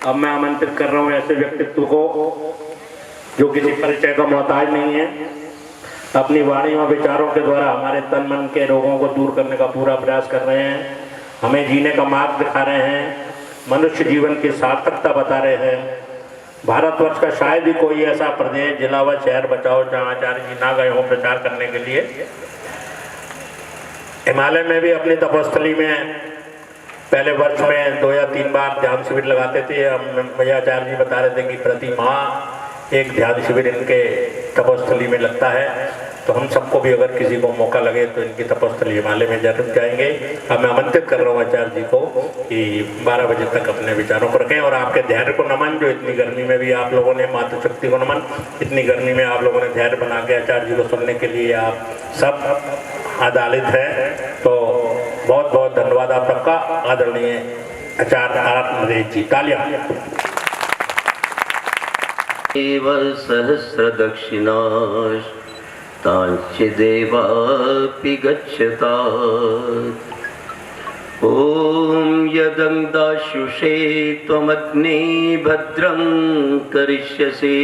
अब मैं आमंत्रित कर रहा हूँ ऐसे व्यक्तित्व को जो किसी परिचय का मोहताज नहीं है, अपनी वाणी व विचारों के द्वारा हमारे तन मन के रोगों को दूर करने का पूरा प्रयास कर रहे हैं, हमें जीने का मार्ग दिखा रहे हैं, मनुष्य जीवन की सार्थकता बता रहे हैं। भारतवर्ष का शायद ही कोई ऐसा प्रदेश, जिला व शहर बचाओ जहाँ आचार्य जी ना गए हों प्रचार करने के लिए। हिमालय में भी अपनी तपस्थली में पहले वर्ष में 2 या 3 बार ध्यान शिविर लगाते थे। हम आचार्य जी बता रहे थे कि प्रति माह एक ध्यान शिविर इनके तपस्थली में लगता है। तो हम सबको भी अगर किसी को मौका लगे तो इनकी तपस्थली हिमालय में जरूर जाएंगे। अब मैं आमंत्रित कर रहा हूँ आचार्य जी को कि 12 बजे तक अपने विचारों को रखें। और आपके धैर्य को नमन, जो इतनी गर्मी में भी आप लोगों ने, मातृशक्ति को नमन, इतनी गर्मी में आप लोगों ने धैर्य बना के आचार्य जी को सुनने के लिए आप सब आदालित हैं। तो बहुत बहुत धन्यवाद आप सबका। आदरणीय आचार्य आत्मदेव जी, तालियां। एव सहस्र दक्षिणाश तांचिदेवापि गच्छतात्। ओम यदंदाशुषे त्वमग्ने भद्रं करिष्यसि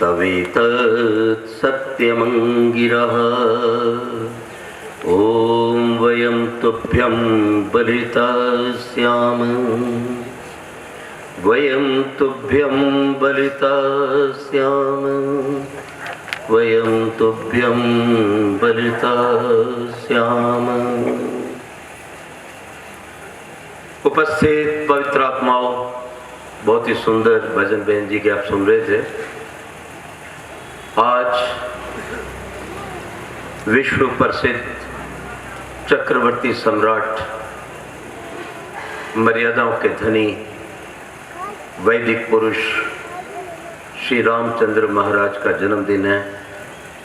तवेतत् सत्यमंगिरः। ओम वयं तुभ्यं बलितास्याम, वयं तुभ्यं बलितास्याम, वयं तुभ्यं बलितास्याम। उपस्थित पवित्र आत्माओं, बहुत ही सुंदर भजन बहन जी के आप सुन रहे थे। आज विश्व प्रसिद्ध चक्रवर्ती सम्राट, मर्यादाओं के धनी, वैदिक पुरुष श्री रामचंद्र महाराज का जन्मदिन है।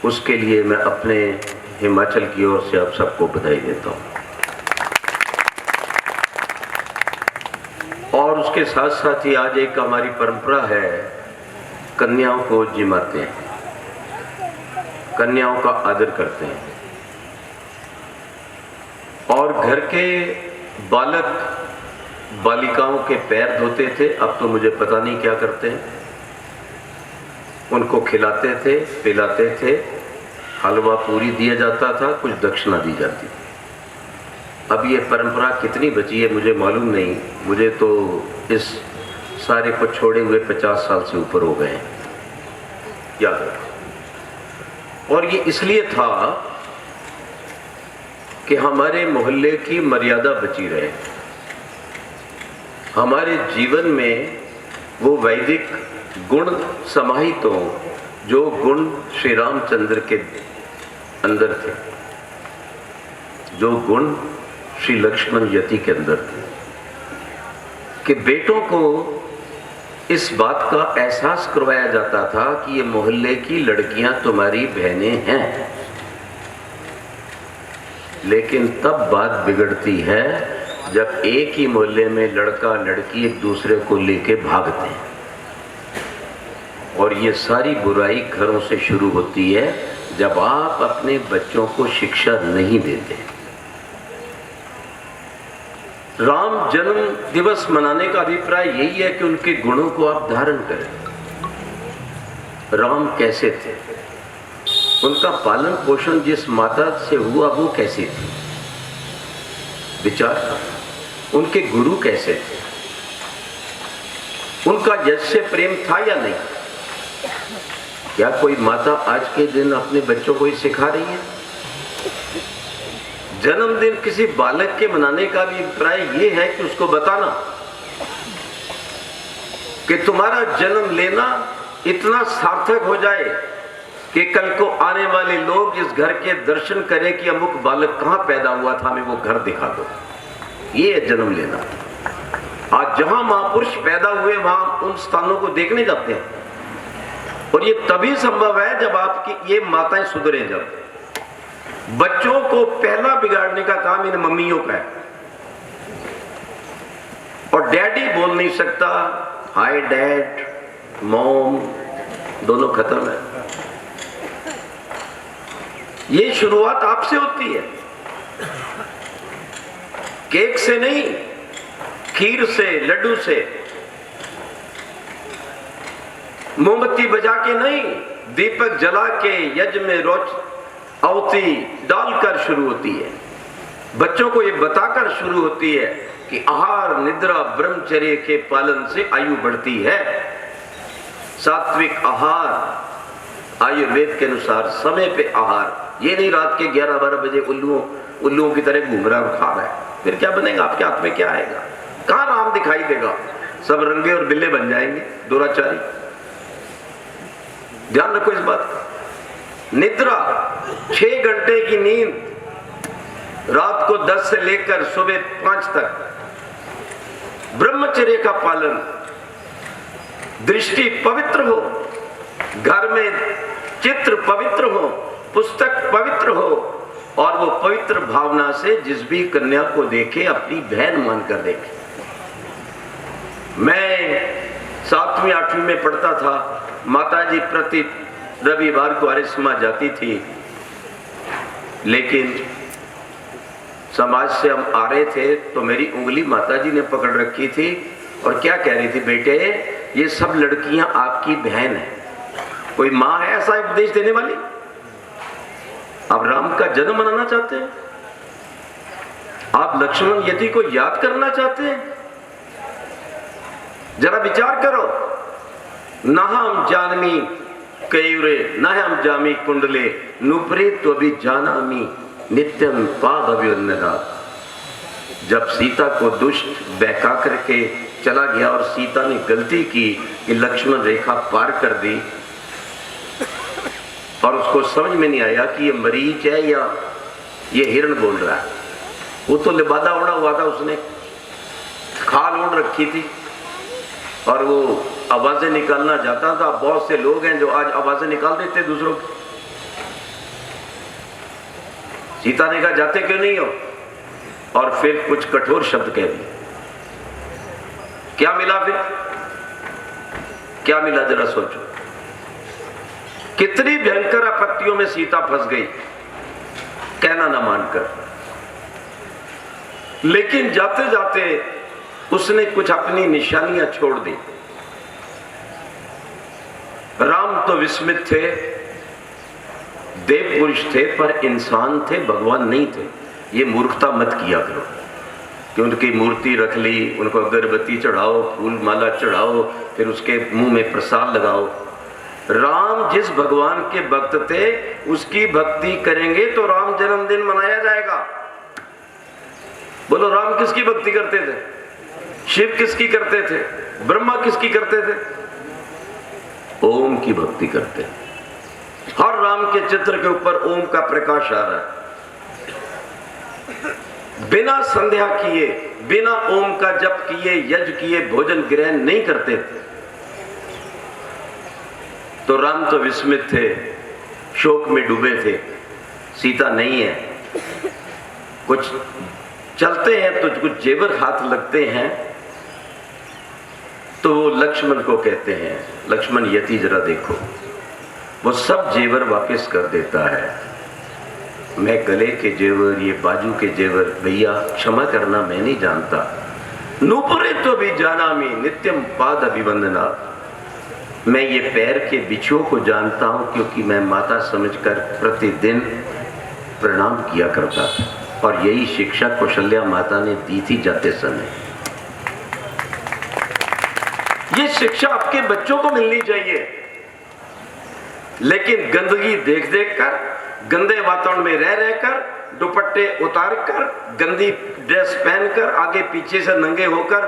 उसके लिए मैं अपने हिमाचल की ओर से आप सबको बधाई देता हूँ। और उसके साथ साथ ही आज एक हमारी परंपरा है, कन्याओं को जिमाते हैं, कन्याओं का आदर करते हैं। और घर के बालक बालिकाओं के पैर धोते थे, अब तो मुझे पता नहीं क्या करते हैं। उनको खिलाते थे, पिलाते थे, हलवा पूरी दिया जाता था, कुछ दक्षिणा दी जाती थी। अब ये परंपरा कितनी बची है मुझे मालूम नहीं। मुझे तो इस सारे को छोड़े हुए 50 साल से ऊपर हो गए हैं, याद रखो। और ये इसलिए था कि हमारे मोहल्ले की मर्यादा बची रहे, हमारे जीवन में वो वैदिक गुण समाहित हो जो गुण श्री रामचंद्र के अंदर थे, जो गुण श्री लक्ष्मण यति के अंदर थे, कि बेटों को इस बात का एहसास करवाया जाता था कि ये मोहल्ले की लड़कियां तुम्हारी बहनें हैं। लेकिन तब बात बिगड़ती है जब एक ही मोहल्ले में लड़का लड़की एक दूसरे को लेके भागते हैं। और ये सारी बुराई घरों से शुरू होती है जब आप अपने बच्चों को शिक्षा नहीं देते। राम जन्म दिवस मनाने का अभिप्राय यही है कि उनके गुणों को आप धारण करें। राम कैसे थे, उनका पालन पोषण जिस माता से हुआ वो कैसी थी, विचार। उनके गुरु कैसे थे, उनका यश से प्रेम था या नहीं। क्या कोई माता आज के दिन अपने बच्चों को ही सिखा रही है? जन्मदिन किसी बालक के मनाने का भी अभिप्राय ये है कि उसको बताना कि तुम्हारा जन्म लेना इतना सार्थक हो जाए कि कल को आने वाले लोग इस घर के दर्शन करें कि अमुक बालक कहां पैदा हुआ था, हमें वो घर दिखा दो। ये है जन्म लेना। आज जहां महापुरुष पैदा हुए वहां उन स्थानों को देखने जाते हैं, और ये तभी संभव है जब आपकी ये माताएं सुधरे। जब बच्चों को पहला बिगाड़ने का काम इन मम्मियों का है। और डैडी बोल नहीं सकता, हाय डैड, मॉम, दोनों खत्म है। ये शुरुआत आपसे होती है, केक से नहीं, खीर से, लड्डू से, मोमबत्ती बजा के नहीं, दीपक जला के यज्ञ में रोज आहुति डालकर शुरू होती है। बच्चों को ये बताकर शुरू होती है कि आहार, निद्रा, ब्रह्मचर्य के पालन से आयु बढ़ती है। सात्विक आहार, आयुर्वेद के अनुसार समय पे आहार, ये नहीं रात के 11-12 बजे उल्लुओं की तरह घूम रहा और खा रहा है। फिर क्या बनेगा? आपके हाथ में क्या आएगा? कहां राम दिखाई देगा? सब रंगे और बिल्ले बन जाएंगे, दुराचारी। ध्यान रखो इस बात का। निद्रा, 6 घंटे की नींद, रात को 10 से लेकर सुबह 5 तक। ब्रह्मचर्य का पालन, दृष्टि पवित्र हो, घर में चित्र पवित्र हो, पुस्तक पवित्र हो, और वो पवित्र भावना से जिस भी कन्या को देखे अपनी बहन मानकर देखे। मैं 7वीं 8वीं में पढ़ता था, माताजी प्रति रविवार को आर्य समाज जाती थी, लेकिन समाज से हम आ रहे थे तो मेरी उंगली माताजी ने पकड़ रखी थी और क्या कह रही थी, बेटे ये सब लड़कियां आपकी बहन है। कोई माँ है ऐसा उपदेश देने वाली? आप राम का जन्म मनाना चाहते हैं? आप लक्ष्मण यति को याद करना चाहते हैं? जरा विचार करो। न हम जानमी कयूरे न हम जामी कुंडले नुपरे तो भी जानामी नित्यम पाद अभिवंदना। जब सीता को दुष्ट बहका करके चला गया और सीता ने गलती की कि लक्ष्मण रेखा पार कर दी, और उसको समझ में नहीं आया कि ये मरीच है या ये हिरण बोल रहा है। वो तो लिबादा ओढ़ा हुआ था, उसने खाल ओढ़ रखी थी और वो आवाजें निकालना चाहता था। बहुत से लोग हैं जो आज आवाजें निकाल देते दूसरों की। सीता ने कहा जाते क्यों नहीं हो, और फिर कुछ कठोर शब्द कह दिए। क्या मिला फिर? क्या मिला जरा सोचो। कितनी भयंकर आपत्तियों में सीता फंस गई, कहना ना मानकर। लेकिन जाते जाते उसने कुछ अपनी निशानियां छोड़ दी। राम तो विस्मित थे, देव पुरुष थे, पर इंसान थे, भगवान नहीं थे। ये मूर्खता मत किया करो कि उनकी मूर्ति रख ली, उनको अगरबत्ती चढ़ाओ, फूल माला चढ़ाओ, फिर उसके मुंह में प्रसाद लगाओ। राम जिस भगवान के भक्त थे उसकी भक्ति करेंगे तो राम जन्मदिन मनाया जाएगा। बोलो, राम किसकी भक्ति करते थे? शिव किसकी करते थे? ब्रह्मा किसकी करते थे? ओम की भक्ति करते। हर राम के चित्र के ऊपर ओम का प्रकाश आ रहा है। बिना संध्या किए, बिना ओम का जप किए, यज्ञ किए भोजन ग्रहण नहीं करते थे। तो राम तो विस्मित थे, शोक में डूबे थे। सीता नहीं है। कुछ चलते हैं तो कुछ जेवर हाथ लगते हैं, तो वो लक्ष्मण को कहते हैं, लक्ष्मण यति जरा देखो। वो सब जेवर वापस कर देता है। मैं गले के जेवर, ये बाजू के जेवर, भैया क्षमा करना, मैं नहीं जानता। नूपुरे तो भी जाना मी नित्यम पाद अभिवंदना। मैं ये पैर के बिछुओं को जानता हूं क्योंकि मैं माता समझकर प्रतिदिन प्रणाम किया करता था, और यही शिक्षा कौशल्या माता ने दी थी जाते समय। ये शिक्षा आपके बच्चों को मिलनी चाहिए। लेकिन गंदगी देख देख कर, गंदे वातावरण में रह रहकर, दुपट्टे उतार कर, गंदी ड्रेस पहनकर, आगे पीछे से नंगे होकर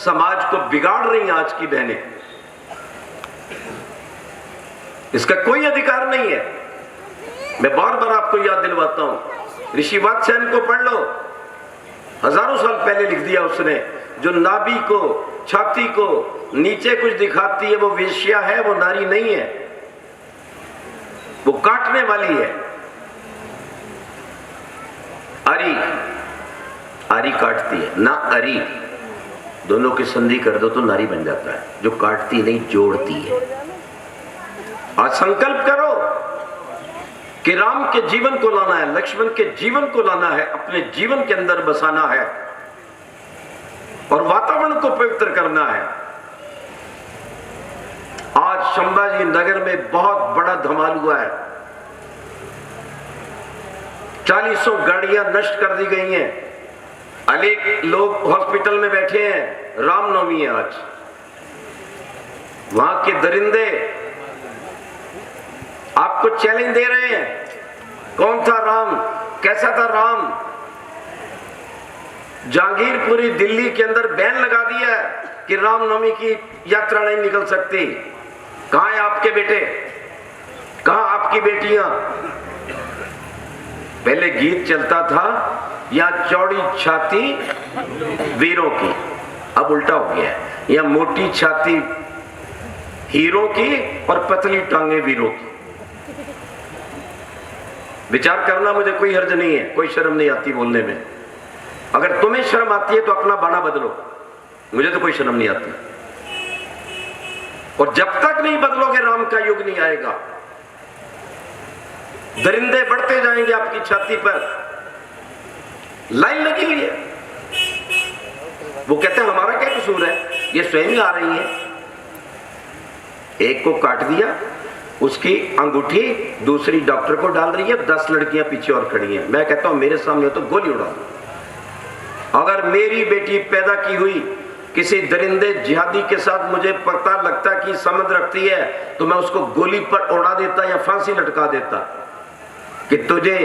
समाज को बिगाड़ रही हैं आज की बहनें। इसका कोई अधिकार नहीं है। मैं बार बार आपको याद दिलवाता हूं, ऋषि वात्स्यायन को पढ़ लो। हजारों साल पहले लिख दिया उसने, जो नाभि को, छाती को नीचे कुछ दिखाती है वो वेश्या है, वो नारी नहीं है, वो काटने वाली है। अरी, अरी काटती है ना, अरी दोनों की संधि कर दो तो नारी बन जाता है। जो काटती नहीं, जोड़ती है। आज संकल्प करो कि राम के जीवन को लाना है, लक्ष्मण के जीवन को लाना है, अपने जीवन के अंदर बसाना है। और वातावरण को पवित्र करना है। आज संभाजी नगर में बहुत बड़ा धमाल हुआ है। 40 गाड़ियां नष्ट कर दी गई हैं। अनेक लोग हॉस्पिटल में बैठे हैं। रामनवमी है आज। वहां के दरिंदे आपको चैलेंज दे रहे हैं, कौन था राम, कैसा था राम। जहांगीरपुरी दिल्ली के अंदर बैन लगा दिया है कि रामनवमी की यात्रा नहीं निकल सकती। कहां है आपके बेटे, कहां आपकी बेटियां। पहले गीत चलता था, या चौड़ी छाती वीरों की, अब उल्टा हो गया है, या मोटी छाती हीरो की और पतली टांगे वीरों की। विचार करना, मुझे कोई हर्ज नहीं है, कोई शर्म नहीं आती बोलने में। अगर तुम्हें शर्म आती है तो अपना बाना बदलो, मुझे तो कोई शर्म नहीं आती। और जब तक नहीं बदलोगे राम का युग नहीं आएगा। दरिंदे बढ़ते जाएंगे आपकी छाती पर। लाइन लगी हुई है। वो कहते हैं हमारा क्या कसूर है, ये स्वयं ही आ रही है। एक को काट दिया, उसकी अंगूठी दूसरी डॉक्टर को डाल रही है, 10 लड़कियां पीछे और खड़ी हैं। मैं कहता हूं मेरे सामने तो गोली उड़ा दो। अगर मेरी बेटी पैदा की हुई किसी दरिंदे जिहादी के साथ मुझे पता लगता कि संबंध रखती है, तो मैं उसको गोली पर उड़ा देता या फांसी लटका देता कि तुझे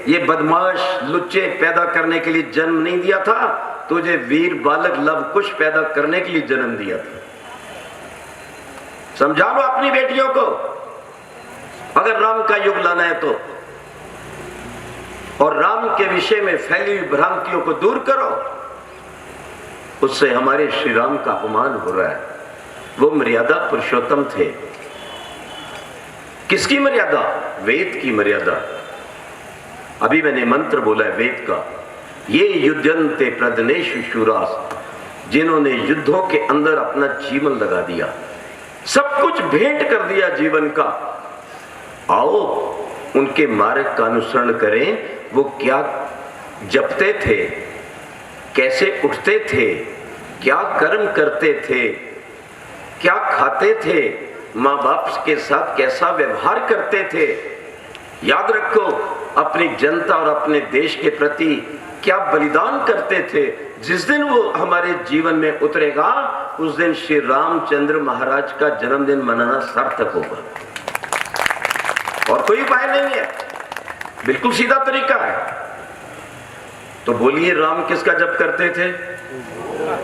ये बदमाश लुच्चे पैदा करने के लिए जन्म नहीं दिया था, तुझे वीर बालक लव कुश पैदा करने के लिए जन्म दिया था। समझा लो अपनी बेटियों को, अगर राम का युग लाना है तो। और राम के विषय में फैली हुई भ्रांतियों को दूर करो। उससे हमारे श्री राम का अपमान हो रहा है। वो मर्यादा पुरुषोत्तम थे। किसकी मर्यादा? वेद की मर्यादा। अभी मैंने मंत्र बोला है वेद का, ये युद्धन्ते प्रदनेषु शूरास, जिन्होंने युद्धों के अंदर अपना जीवन लगा दिया, सब कुछ भेंट कर दिया जीवन का। आओ उनके मार्ग का अनुसरण करें। वो क्या जपते थे, कैसे उठते थे, क्या कर्म करते थे, क्या खाते थे, माँ बाप के साथ कैसा व्यवहार करते थे। याद रखो, अपनी जनता और अपने देश के प्रति क्या बलिदान करते थे। जिस दिन वो हमारे जीवन में उतरेगा, उस दिन श्री रामचंद्र महाराज का जन्मदिन मनाना सार्थक होगा। और कोई उपाय नहीं है, बिल्कुल सीधा तरीका है। तो बोलिए, राम किसका जप करते थे?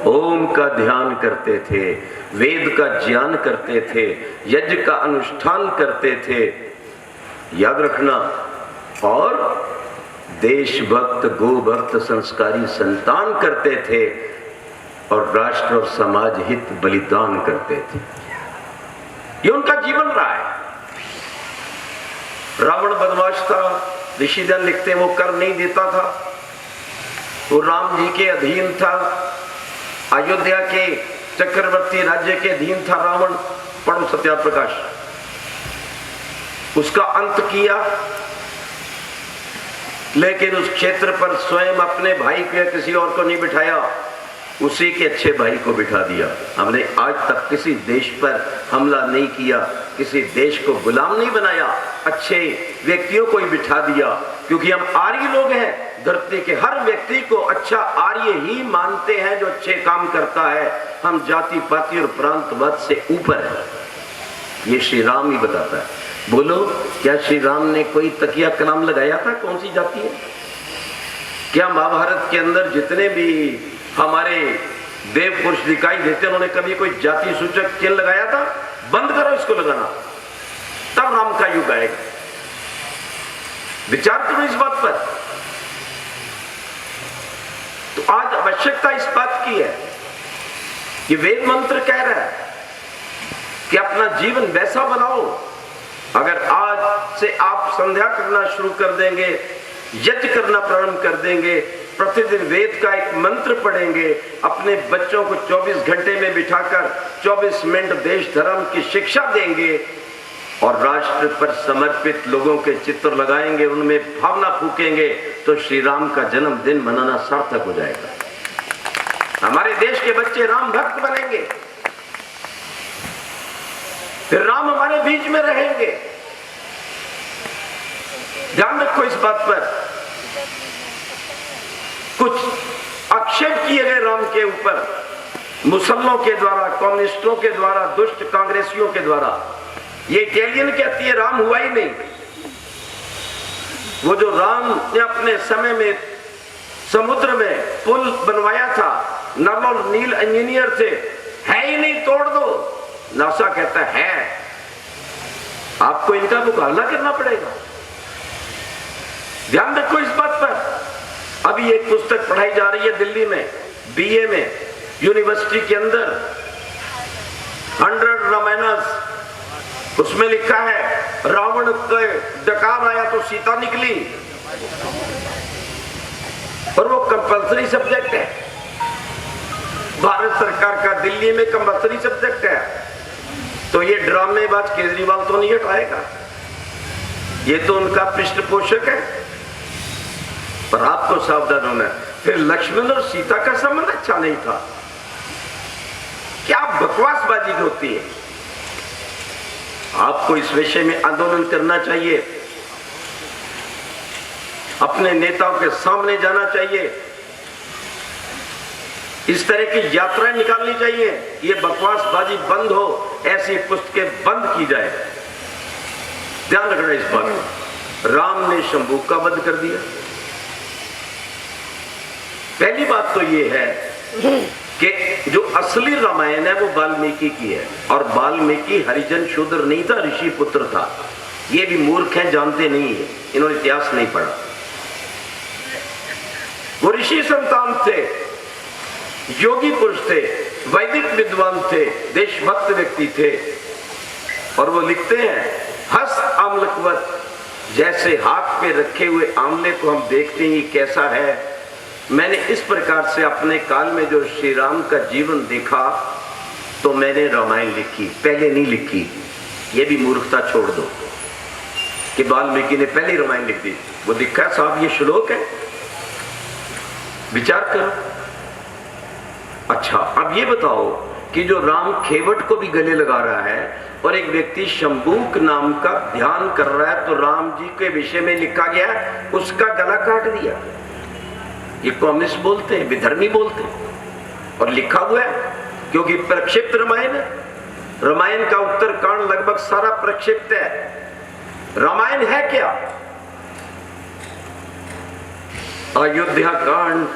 ओम का ध्यान करते थे, वेद का ज्ञान करते थे, यज्ञ का अनुष्ठान करते थे। याद रखना। और देशभक्त, गोभक्त, संस्कारी संतान करते थे और राष्ट्र और समाज हित बलिदान करते थे। ये उनका जीवन रहा है। रावण बदमाश था, ऋषिदन लिखते वो कर नहीं देता था, वो राम जी के अधीन था, अयोध्या के चक्रवर्ती राज्य के अधीन था रावण। पढ़ो सत्याप्रकाश। उसका अंत किया, लेकिन उस क्षेत्र पर स्वयं अपने भाई को या किसी और को नहीं बिठाया, उसी के अच्छे भाई को बिठा दिया। हमने आज तक किसी देश पर हमला नहीं किया, किसी देश को गुलाम नहीं बनाया, अच्छे व्यक्तियों को ही बिठा दिया, क्योंकि हम आर्य लोग हैं। धरती के हर व्यक्ति को अच्छा आर्य ही मानते हैं जो अच्छे काम करता है। हम जाति पाति और प्रांतवाद से ऊपर है। ये श्री राम ही बताता है। बोलो, क्या श्री राम ने कोई तकिया कलाम लगाया था? कौन सी जाति है? क्या महाभारत के अंदर जितने भी हमारे देव पुरुष दिखाई देते, उन्होंने कभी कोई जाति सूचक चिन्ह लगाया था? बंद करो इसको लगाना, तब राम का युग आएगा। विचार करो इस बात पर। तो आज आवश्यकता इस बात की है कि वेद मंत्र कह रहा है कि अपना जीवन वैसा बनाओ। अगर आज से आप संध्या करना शुरू कर देंगे, यज्ञ करना प्रारंभ कर देंगे, प्रतिदिन वेद का एक मंत्र पढ़ेंगे, अपने बच्चों को 24 घंटे में बिठाकर 24 मिनट देश धर्म की शिक्षा देंगे और राष्ट्र पर समर्पित लोगों के चित्र लगाएंगे, उनमें भावना फूकेंगे, तो श्री राम का जन्मदिन मनाना सार्थक हो जाएगा। हमारे देश के बच्चे राम भक्त बनेंगे, फिर राम हमारे बीच में रहेंगे। ध्यान रखो इस बात पर। कुछ आक्षेप किए गए राम के ऊपर मुसल्लों के द्वारा, कम्युनिस्टों के द्वारा, दुष्ट कांग्रेसियों के द्वारा। ये इटालियन कहती है राम हुआ ही नहीं। वो जो राम ने अपने समय में समुद्र में पुल बनवाया था, नल और नील इंजीनियर थे, है ही नहीं, तोड़ दो। नासा कहता है आपको इनका मुकाबला करना पड़ेगा। ध्यान रखो इस बात पर। अभी एक पुस्तक पढ़ाई जा रही है दिल्ली में, बीए में, यूनिवर्सिटी के अंदर, 100 रामायणस। उसमें लिखा है रावण के डकार आया तो सीता निकली, और वो कंपल्सरी सब्जेक्ट है। भारत सरकार का दिल्ली में कंपल्सरी सब्जेक्ट है। तो ये ड्रामेबाज केजरीवाल तो नहीं हटाएगा, ये तो उनका पृष्ठपोषक है। पर आपको सावधान होना है। फिर लक्ष्मण और सीता का संबंध अच्छा नहीं था, क्या बकवासबाजी होती है। आपको इस विषय में आंदोलन करना चाहिए, अपने नेताओं के सामने जाना चाहिए, इस तरह की यात्राएं निकालनी चाहिए। ये बकवासबाजी बंद हो, ऐसी पुस्तकें बंद की जाए। ध्यान रखना इस बात। राम ने शंभू का वध कर दिया। पहली बात तो ये है कि जो असली रामायण है वो वाल्मीकि की है, और वाल्मीकि हरिजन शूद्र नहीं था, ऋषि पुत्र था। ये भी मूर्ख हैं, जानते नहीं है, इन्होंने इतिहास नहीं पढ़ा। वो ऋषि संतान थे, योगी पुरुष थे, वैदिक विद्वान थे, देशभक्त व्यक्ति थे। और वो लिखते हैं हस्त आम्लकवत, जैसे हाथ पे रखे हुए आंवले को हम देखते हैं कैसा है, मैंने इस प्रकार से अपने काल में जो श्री राम का जीवन देखा तो मैंने रामायण लिखी, पहले नहीं लिखी। ये भी मूर्खता छोड़ दो कि वाल्मीकि ने पहले रामायण लिख दी। वो लिखा साहब ये श्लोक है, विचार करो। अच्छा, अब ये बताओ कि जो राम खेवट को भी गले लगा रहा है और एक व्यक्ति शंभूक नाम का ध्यान कर रहा है, तो राम जी के विषय में लिखा गया उसका गला काट दिया। ये कम्युनिस्ट बोलते हैं, विधर्मी बोलते हैं, और लिखा हुआ है क्योंकि प्रक्षिप्त रामायण है। रामायण का उत्तरकांड लगभग सारा प्रक्षिप्त है। रामायण है क्या? अयोध्या कांड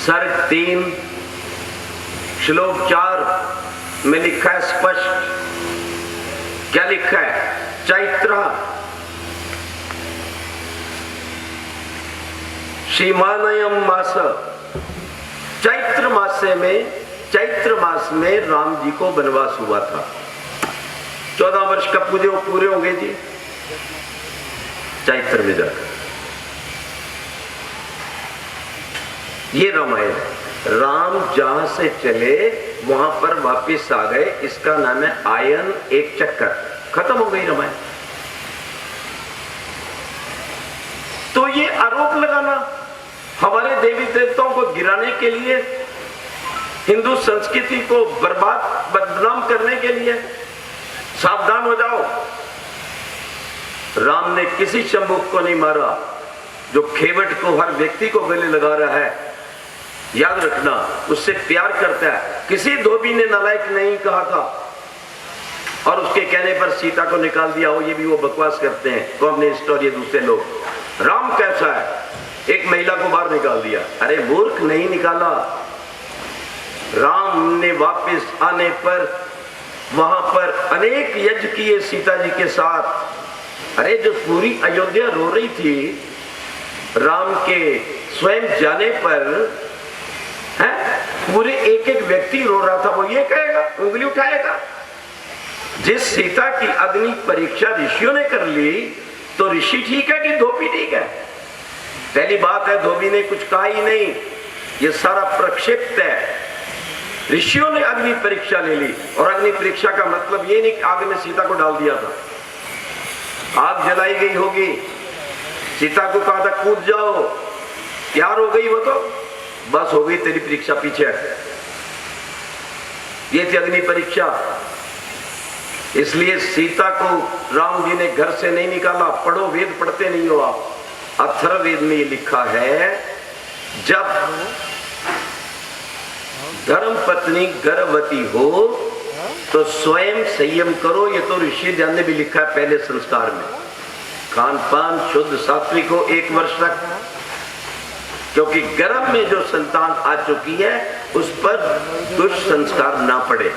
सर्ग 3 श्लोक 4 में लिखा है स्पष्ट। क्या लिखा है? चैत्र श्रीमानयम मास, चैत्र मास में राम जी को वनवास हुआ था। 14 वर्ष का पूरे होंगे जी चैत्र में जाकर। ये रामायण है। राम जहां से चले वहां पर वापिस आ गए, इसका नाम है आयन एक चक्कर। खत्म हो गई रामायण। तो ये आरोप लगाना हमारे देवी देवताओं को गिराने के लिए, हिंदू संस्कृति को बदनाम करने के लिए, सावधान हो जाओ। राम ने किसी शंभुक को नहीं मारा। जो खेवट को हर व्यक्ति को गले लगा रहा है, याद रखना, उससे प्यार करता है। किसी धोबी ने नालायक नहीं कहा था और उसके कहने पर सीता को निकाल दिया हो, ये भी वो बकवास करते हैं कम्युनिस्ट और ये दूसरे लोग। राम कैसा है? एक महिला को बाहर निकाल दिया। अरे मूर्ख, नहीं निकाला। राम ने वापस आने पर वहां पर अनेक यज्ञ किए सीता जी के साथ। अरे जो पूरी अयोध्या रो रही थी राम के स्वयं जाने पर, है पूरे एक एक व्यक्ति रो रहा था। वो ये कहेगा, उंगली उठाएगा? जिस सीता की अग्नि परीक्षा ऋषियों ने कर ली, तो ऋषि ठीक है कि धोबी ठीक है? पहली बात है, धोबी ने कुछ कहा ही नहीं, ये सारा प्रक्षिप्त है। ऋषियों ने अग्नि परीक्षा ले ली, और अग्नि परीक्षा का मतलब ये नहीं कि आग में सीता को डाल दिया था। आग जलाई गई होगी, सीता को कहा था कूद जाओ, प्यार हो गई वो तो। बस हो गई तेरी परीक्षा, पीछे हट। ये थी अग्नि परीक्षा। इसलिए सीता को राम जी ने घर से नहीं निकाला। पढ़ो, वेद पढ़ते नहीं हो आप। अथर्ववेद में ये लिखा है, जब धर्म पत्नी गर्भवती हो तो स्वयं संयम करो। ये तो ऋषि ध्यान ने भी लिखा है पहले संस्कार में। खान पान शुद्ध सात्विक हो 1 वर्ष तक, क्योंकि गर्भ में जो संतान आ चुकी है उस पर दुष्संस्कार ना पड़े।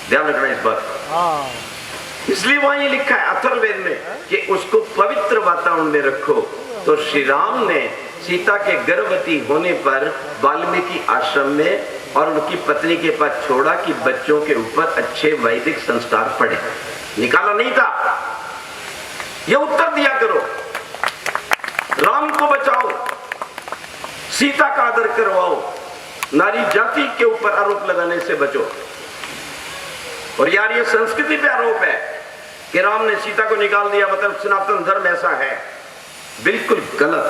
ध्यान रखना इस बात। इसलिए वहां ये लिखा है अथर्ववेद में कि उसको पवित्र वातावरण में रखो। तो श्री राम ने सीता के गर्भवती होने पर वाल्मीकि आश्रम में और उनकी पत्नी के पास छोड़ा कि बच्चों के ऊपर अच्छे वैदिक संस्कार पड़े। निकाला नहीं था। ये उत्तर दिया करो, राम को बचाओ, सीता का आदर करवाओ, नारी जाति के ऊपर आरोप लगाने से बचो। और यार ये संस्कृति पे आरोप है कि राम ने सीता को निकाल दिया, मतलब सनातन धर्म ऐसा है। बिल्कुल गलत।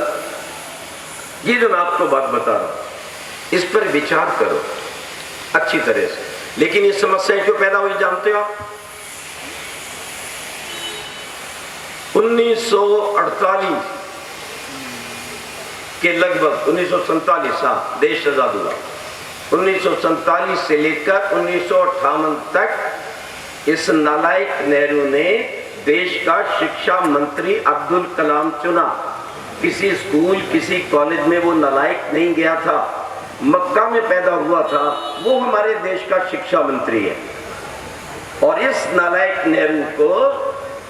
ये जो मैं आपको बात बता रहा हूं इस पर विचार करो अच्छी तरह से। लेकिन ये समस्या क्यों पैदा हुई जानते हो आप? 1948 के लगभग 1947 देश आजाद हुआ। 1947 से लेकर 1958 तक इस नालायक नेहरू ने देश का शिक्षा मंत्री अब्दुल कलाम चुना। किसी स्कूल किसी कॉलेज में वो नालायक नहीं गया था, मक्का में पैदा हुआ था, वो हमारे देश का शिक्षा मंत्री है। और इस नालायक नेहरू को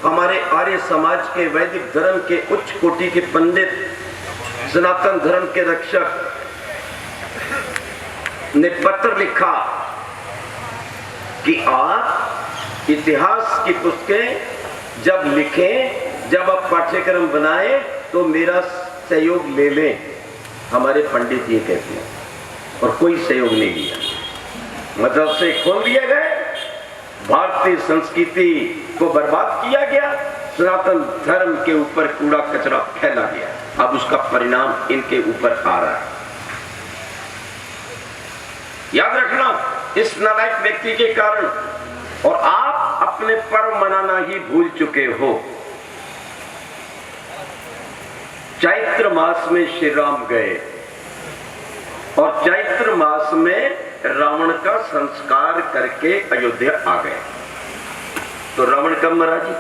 हमारे आर्य समाज के वैदिक धर्म के उच्च कोटि के पंडित, सनातन धर्म के रक्षक ने पत्र लिखा कि आप इतिहास की पुस्तकें जब लिखें, जब आप पाठ्यक्रम बनाएं तो मेरा सहयोग ले लें। हमारे पंडित ये कहते हैं, और कोई सहयोग नहीं दिया। मतलब से खोल दिए गए, भारतीय संस्कृति को बर्बाद किया गया, सनातन धर्म के ऊपर कूड़ा कचरा फैला गया। अब उसका परिणाम इनके ऊपर आ रहा है। याद रखना, इस नालायक व्यक्ति के कारण। और आप अपने पर्व मनाना ही भूल चुके हो। चैत्र मास में श्री राम गए और चैत्र मास में रावण का संस्कार करके अयोध्या आ गए। तो रावण कब मरा जी?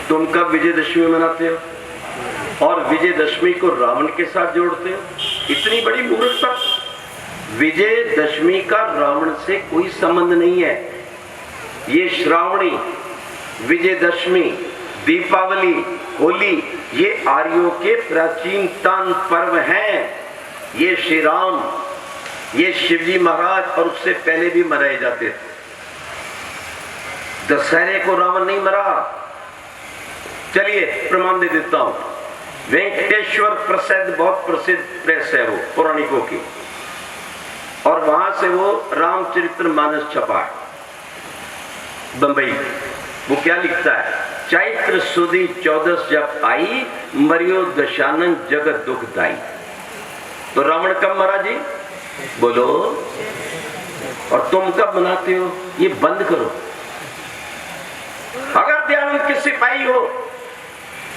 तुम कब विजयदशमी मनाते हो और विजयदशमी को रावण के साथ जोड़ते हो? इतनी बड़ी मूर्खता। विजयदशमी का रावण से कोई संबंध नहीं है। ये श्रावणी, विजयदशमी, दीपावली, होली, ये आर्यों के प्राचीनतम पर्व हैं। ये श्री राम, ये शिवजी महाराज और उससे पहले भी मनाए जाते थे। दशहरे को रावण नहीं मरा। चलिए प्रमाण दे देता हूं। वेंकटेश्वर प्रसिद्ध, बहुत प्रसिद्ध प्रेस है वो पौराणिकों की, और वहां से वो रामचरितमानस छपा है बंबई। वो क्या लिखता है? चैत्र सुदी 14 जब आई, मरियो दशानन जगत दुखदाई। तो रावण कब मरा जी? बोलो। और तुम कब मनाते हो? ये बंद करो। अगर दयानंद के सिपाही हो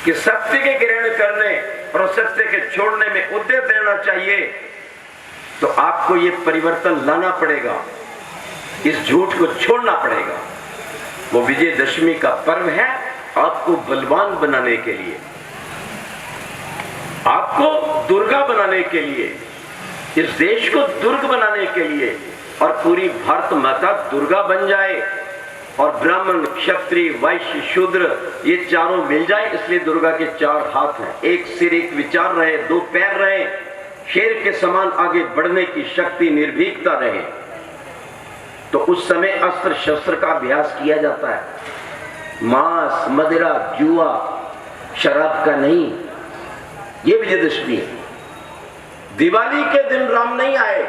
कि सत्य के ग्रहण करने और सत्य के छोड़ने में उद्यत रहना चाहिए, तो आपको ये परिवर्तन लाना पड़ेगा, इस झूठ को छोड़ना पड़ेगा। वो विजयदशमी का पर्व है आपको बलवान बनाने के लिए, आपको दुर्गा बनाने के लिए, इस देश को दुर्ग बनाने के लिए, और पूरी भारत माता दुर्गा बन जाए और ब्राह्मण, क्षत्रिय, वैश्य, शूद्र ये चारों मिल जाए। इसलिए दुर्गा के 4 हाथ हैं, एक सिर, एक विचार रहे, 2 पैर रहे, शेर के समान आगे बढ़ने की शक्ति, निर्भीकता रहे। तो उस समय अस्त्र शस्त्र का अभ्यास किया जाता है। मांस, मदिरा, जुआ, शराब का नहीं। ये विजयदशमी है। दिवाली के दिन राम नहीं आए,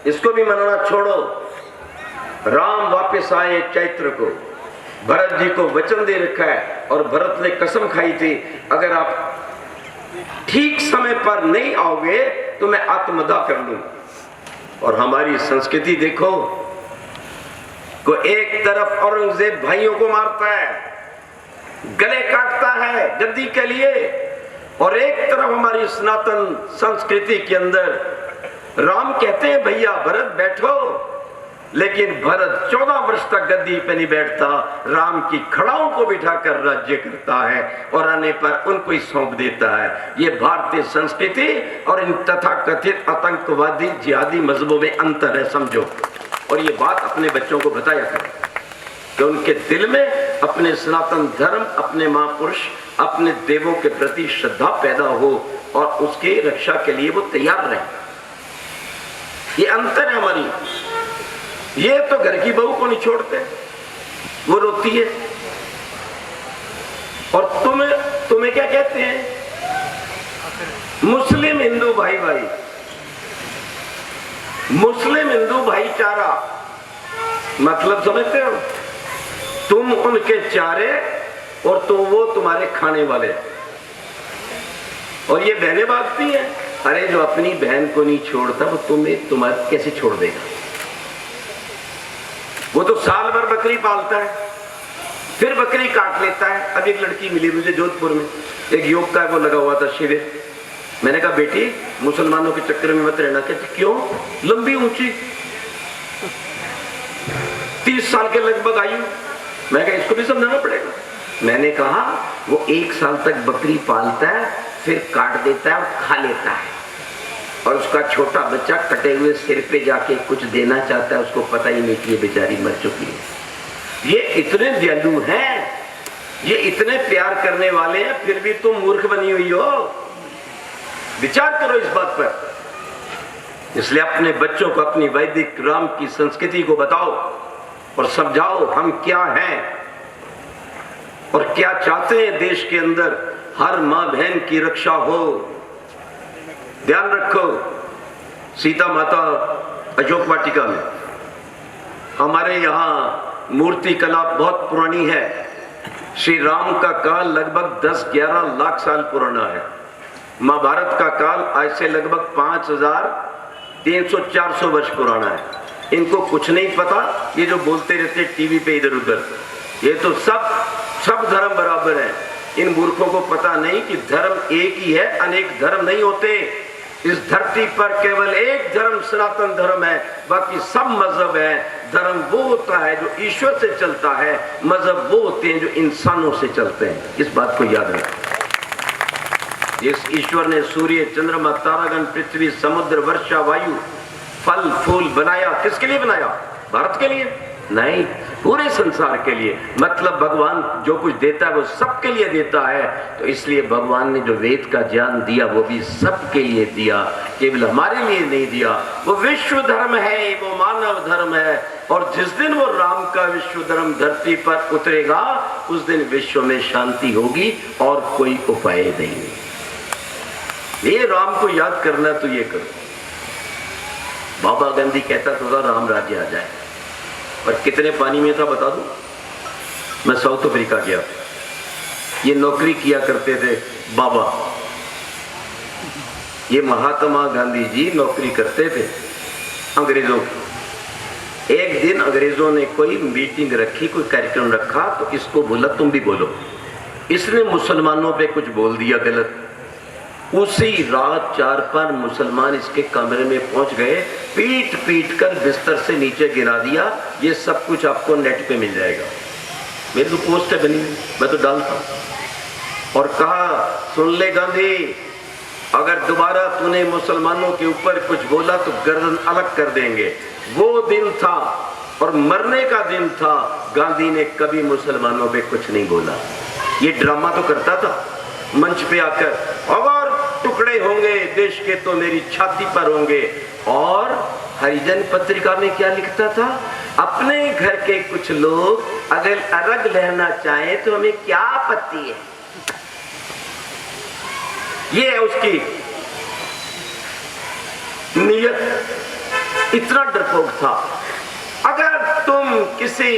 इसको भी मनाना छोड़ो। राम वापस आए चैत्र को। भरत जी को वचन दे रखा है और भरत ने कसम खाई थी, अगर आप ठीक समय पर नहीं आओगे तो मैं आत्मदाह कर लूंगा। और हमारी संस्कृति देखो, को एक तरफ औरंगजेब भाइयों को मारता है, गले काटता है गद्दी के लिए, और एक तरफ हमारी सनातन संस्कृति के अंदर राम कहते हैं भैया भरत बैठो, लेकिन भरत 14 वर्ष तक गद्दी पे नहीं बैठता, राम की खड़ाओं को बिठाकर राज्य करता है और आने पर उनको ही सौंप देता है। ये भारतीय संस्कृति और इन तथाकथित आतंकवादी जिहादी मजहबों में अंतर है, समझो। और ये बात अपने बच्चों को बताया करें कि उनके दिल में अपने सनातन धर्म, अपने महापुरुष, अपने देवों के प्रति श्रद्धा पैदा हो और उसकी रक्षा के लिए वो तैयार रहे। ये अंतर है हमारी। ये तो घर की बहू को नहीं छोड़ते, वो रोती है। और तुम्हें क्या कहते हैं? मुस्लिम हिंदू भाई भाई, मुस्लिम हिंदू भाईचारा मतलब समझते हो? तुम उनके चारे और तो वो तुम्हारे खाने वाले। और ये बहनें भागती हैं, अरे जो अपनी बहन को नहीं छोड़ता वो तुम्हें कैसे छोड़ देगा? वो तो साल भर बकरी पालता है, फिर बकरी काट लेता है। अब एक लड़की मिली मुझे जोधपुर में, एक योग का वो लगा हुआ था शिविर। मैंने कहा बेटी मुसलमानों के चक्कर में मत रहना। कहती क्यों? लंबी ऊंची, 30 साल के लगभग आयु। मैं कहा इसको भी समझाना पड़ेगा। मैंने कहा वो 1 साल तक बकरी पालता है, फिर काट देता है और खा लेता है, और उसका छोटा बच्चा कटे हुए सिर पे जाके कुछ देना चाहता है, उसको पता ही नहीं कि ये बेचारी मर चुकी है। ये इतने दयालु हैं, ये इतने प्यार करने वाले हैं, फिर भी तुम मूर्ख बनी हुई हो। विचार करो इस बात पर। इसलिए अपने बच्चों को अपनी वैदिक राम की संस्कृति को बताओ और समझाओ हम क्या हैं और क्या चाहते हैं देश के अंदर। हर मां बहन की रक्षा हो। ध्यान रखो, सीता माता अशोक वाटिका में हमारे यहाँ मूर्ति कला बहुत पुरानी है। श्री राम का काल लगभग 10-11 लाख साल पुराना है। महाभारत का काल आज से लगभग 5300-400 वर्ष पुराना है। इनको कुछ नहीं पता, ये जो बोलते रहते टीवी पे इधर उधर, ये तो सब धर्म बराबर है। इन मूर्खों को पता नहीं कि धर्म एक ही है, अनेक धर्म नहीं होते। इस धरती पर केवल एक धर्म सनातन धर्म है, बाकी सब मजहब है। धर्म वो होता है जो ईश्वर से चलता है, मजहब वो होते हैं जो इंसानों से चलते हैं। इस बात को याद रखें। जिस ईश्वर ने सूर्य, चंद्रमा, तारागण, पृथ्वी, समुद्र, वर्षा, वायु, फल फूल बनाया, किसके लिए बनाया? भारत के लिए नहीं, पूरे संसार के लिए। मतलब भगवान जो कुछ देता है वो सबके लिए देता है। तो इसलिए भगवान ने जो वेद का ज्ञान दिया वो भी सबके लिए दिया, केवल हमारे लिए नहीं दिया। वो विश्व धर्म है, वो मानव धर्म है। और जिस दिन वो राम का विश्व धर्म धरती पर उतरेगा, उस दिन विश्व में शांति होगी और कोई उपाय नहीं। ये राम को याद करना तो ये करो। बाबा गांधी कहता था राम राज्य आ जाए, और कितने पानी में था बता दूं? मैं साउथ अफ्रीका गया, ये नौकरी किया करते थे बाबा, ये महात्मा गांधी जी नौकरी करते थे अंग्रेजों की। एक दिन अंग्रेजों ने कोई मीटिंग रखी, कोई कार्यक्रम रखा, तो इसको बोला तुम भी बोलो। इसने मुसलमानों पे कुछ बोल दिया गलत। उसी रात 4-5 मुसलमान इसके कमरे में पहुंच गए, पीट पीट कर बिस्तर से नीचे गिरा दिया। ये सब कुछ आपको नेट पे मिल जाएगा, मेरी तो पोस्ट है बनी, मैं तो डालता। और कहा सुन ले गांधी, अगर दोबारा तूने मुसलमानों के ऊपर कुछ बोला तो गर्दन अलग कर देंगे। वो दिन था और मरने का दिन था, गांधी ने कभी मुसलमानों पे कुछ नहीं बोला। ये ड्रामा तो करता था मंच पे आकर, अगर टुकड़े होंगे देश के तो मेरी छाती पर होंगे। और हरिजन पत्रिका में क्या लिखता था? अपने घर के कुछ लोग अगर अलग रहना चाहें तो हमें क्या आपत्ति है। ये है उसकी नियत। इतना डरपोक था। अगर तुम किसी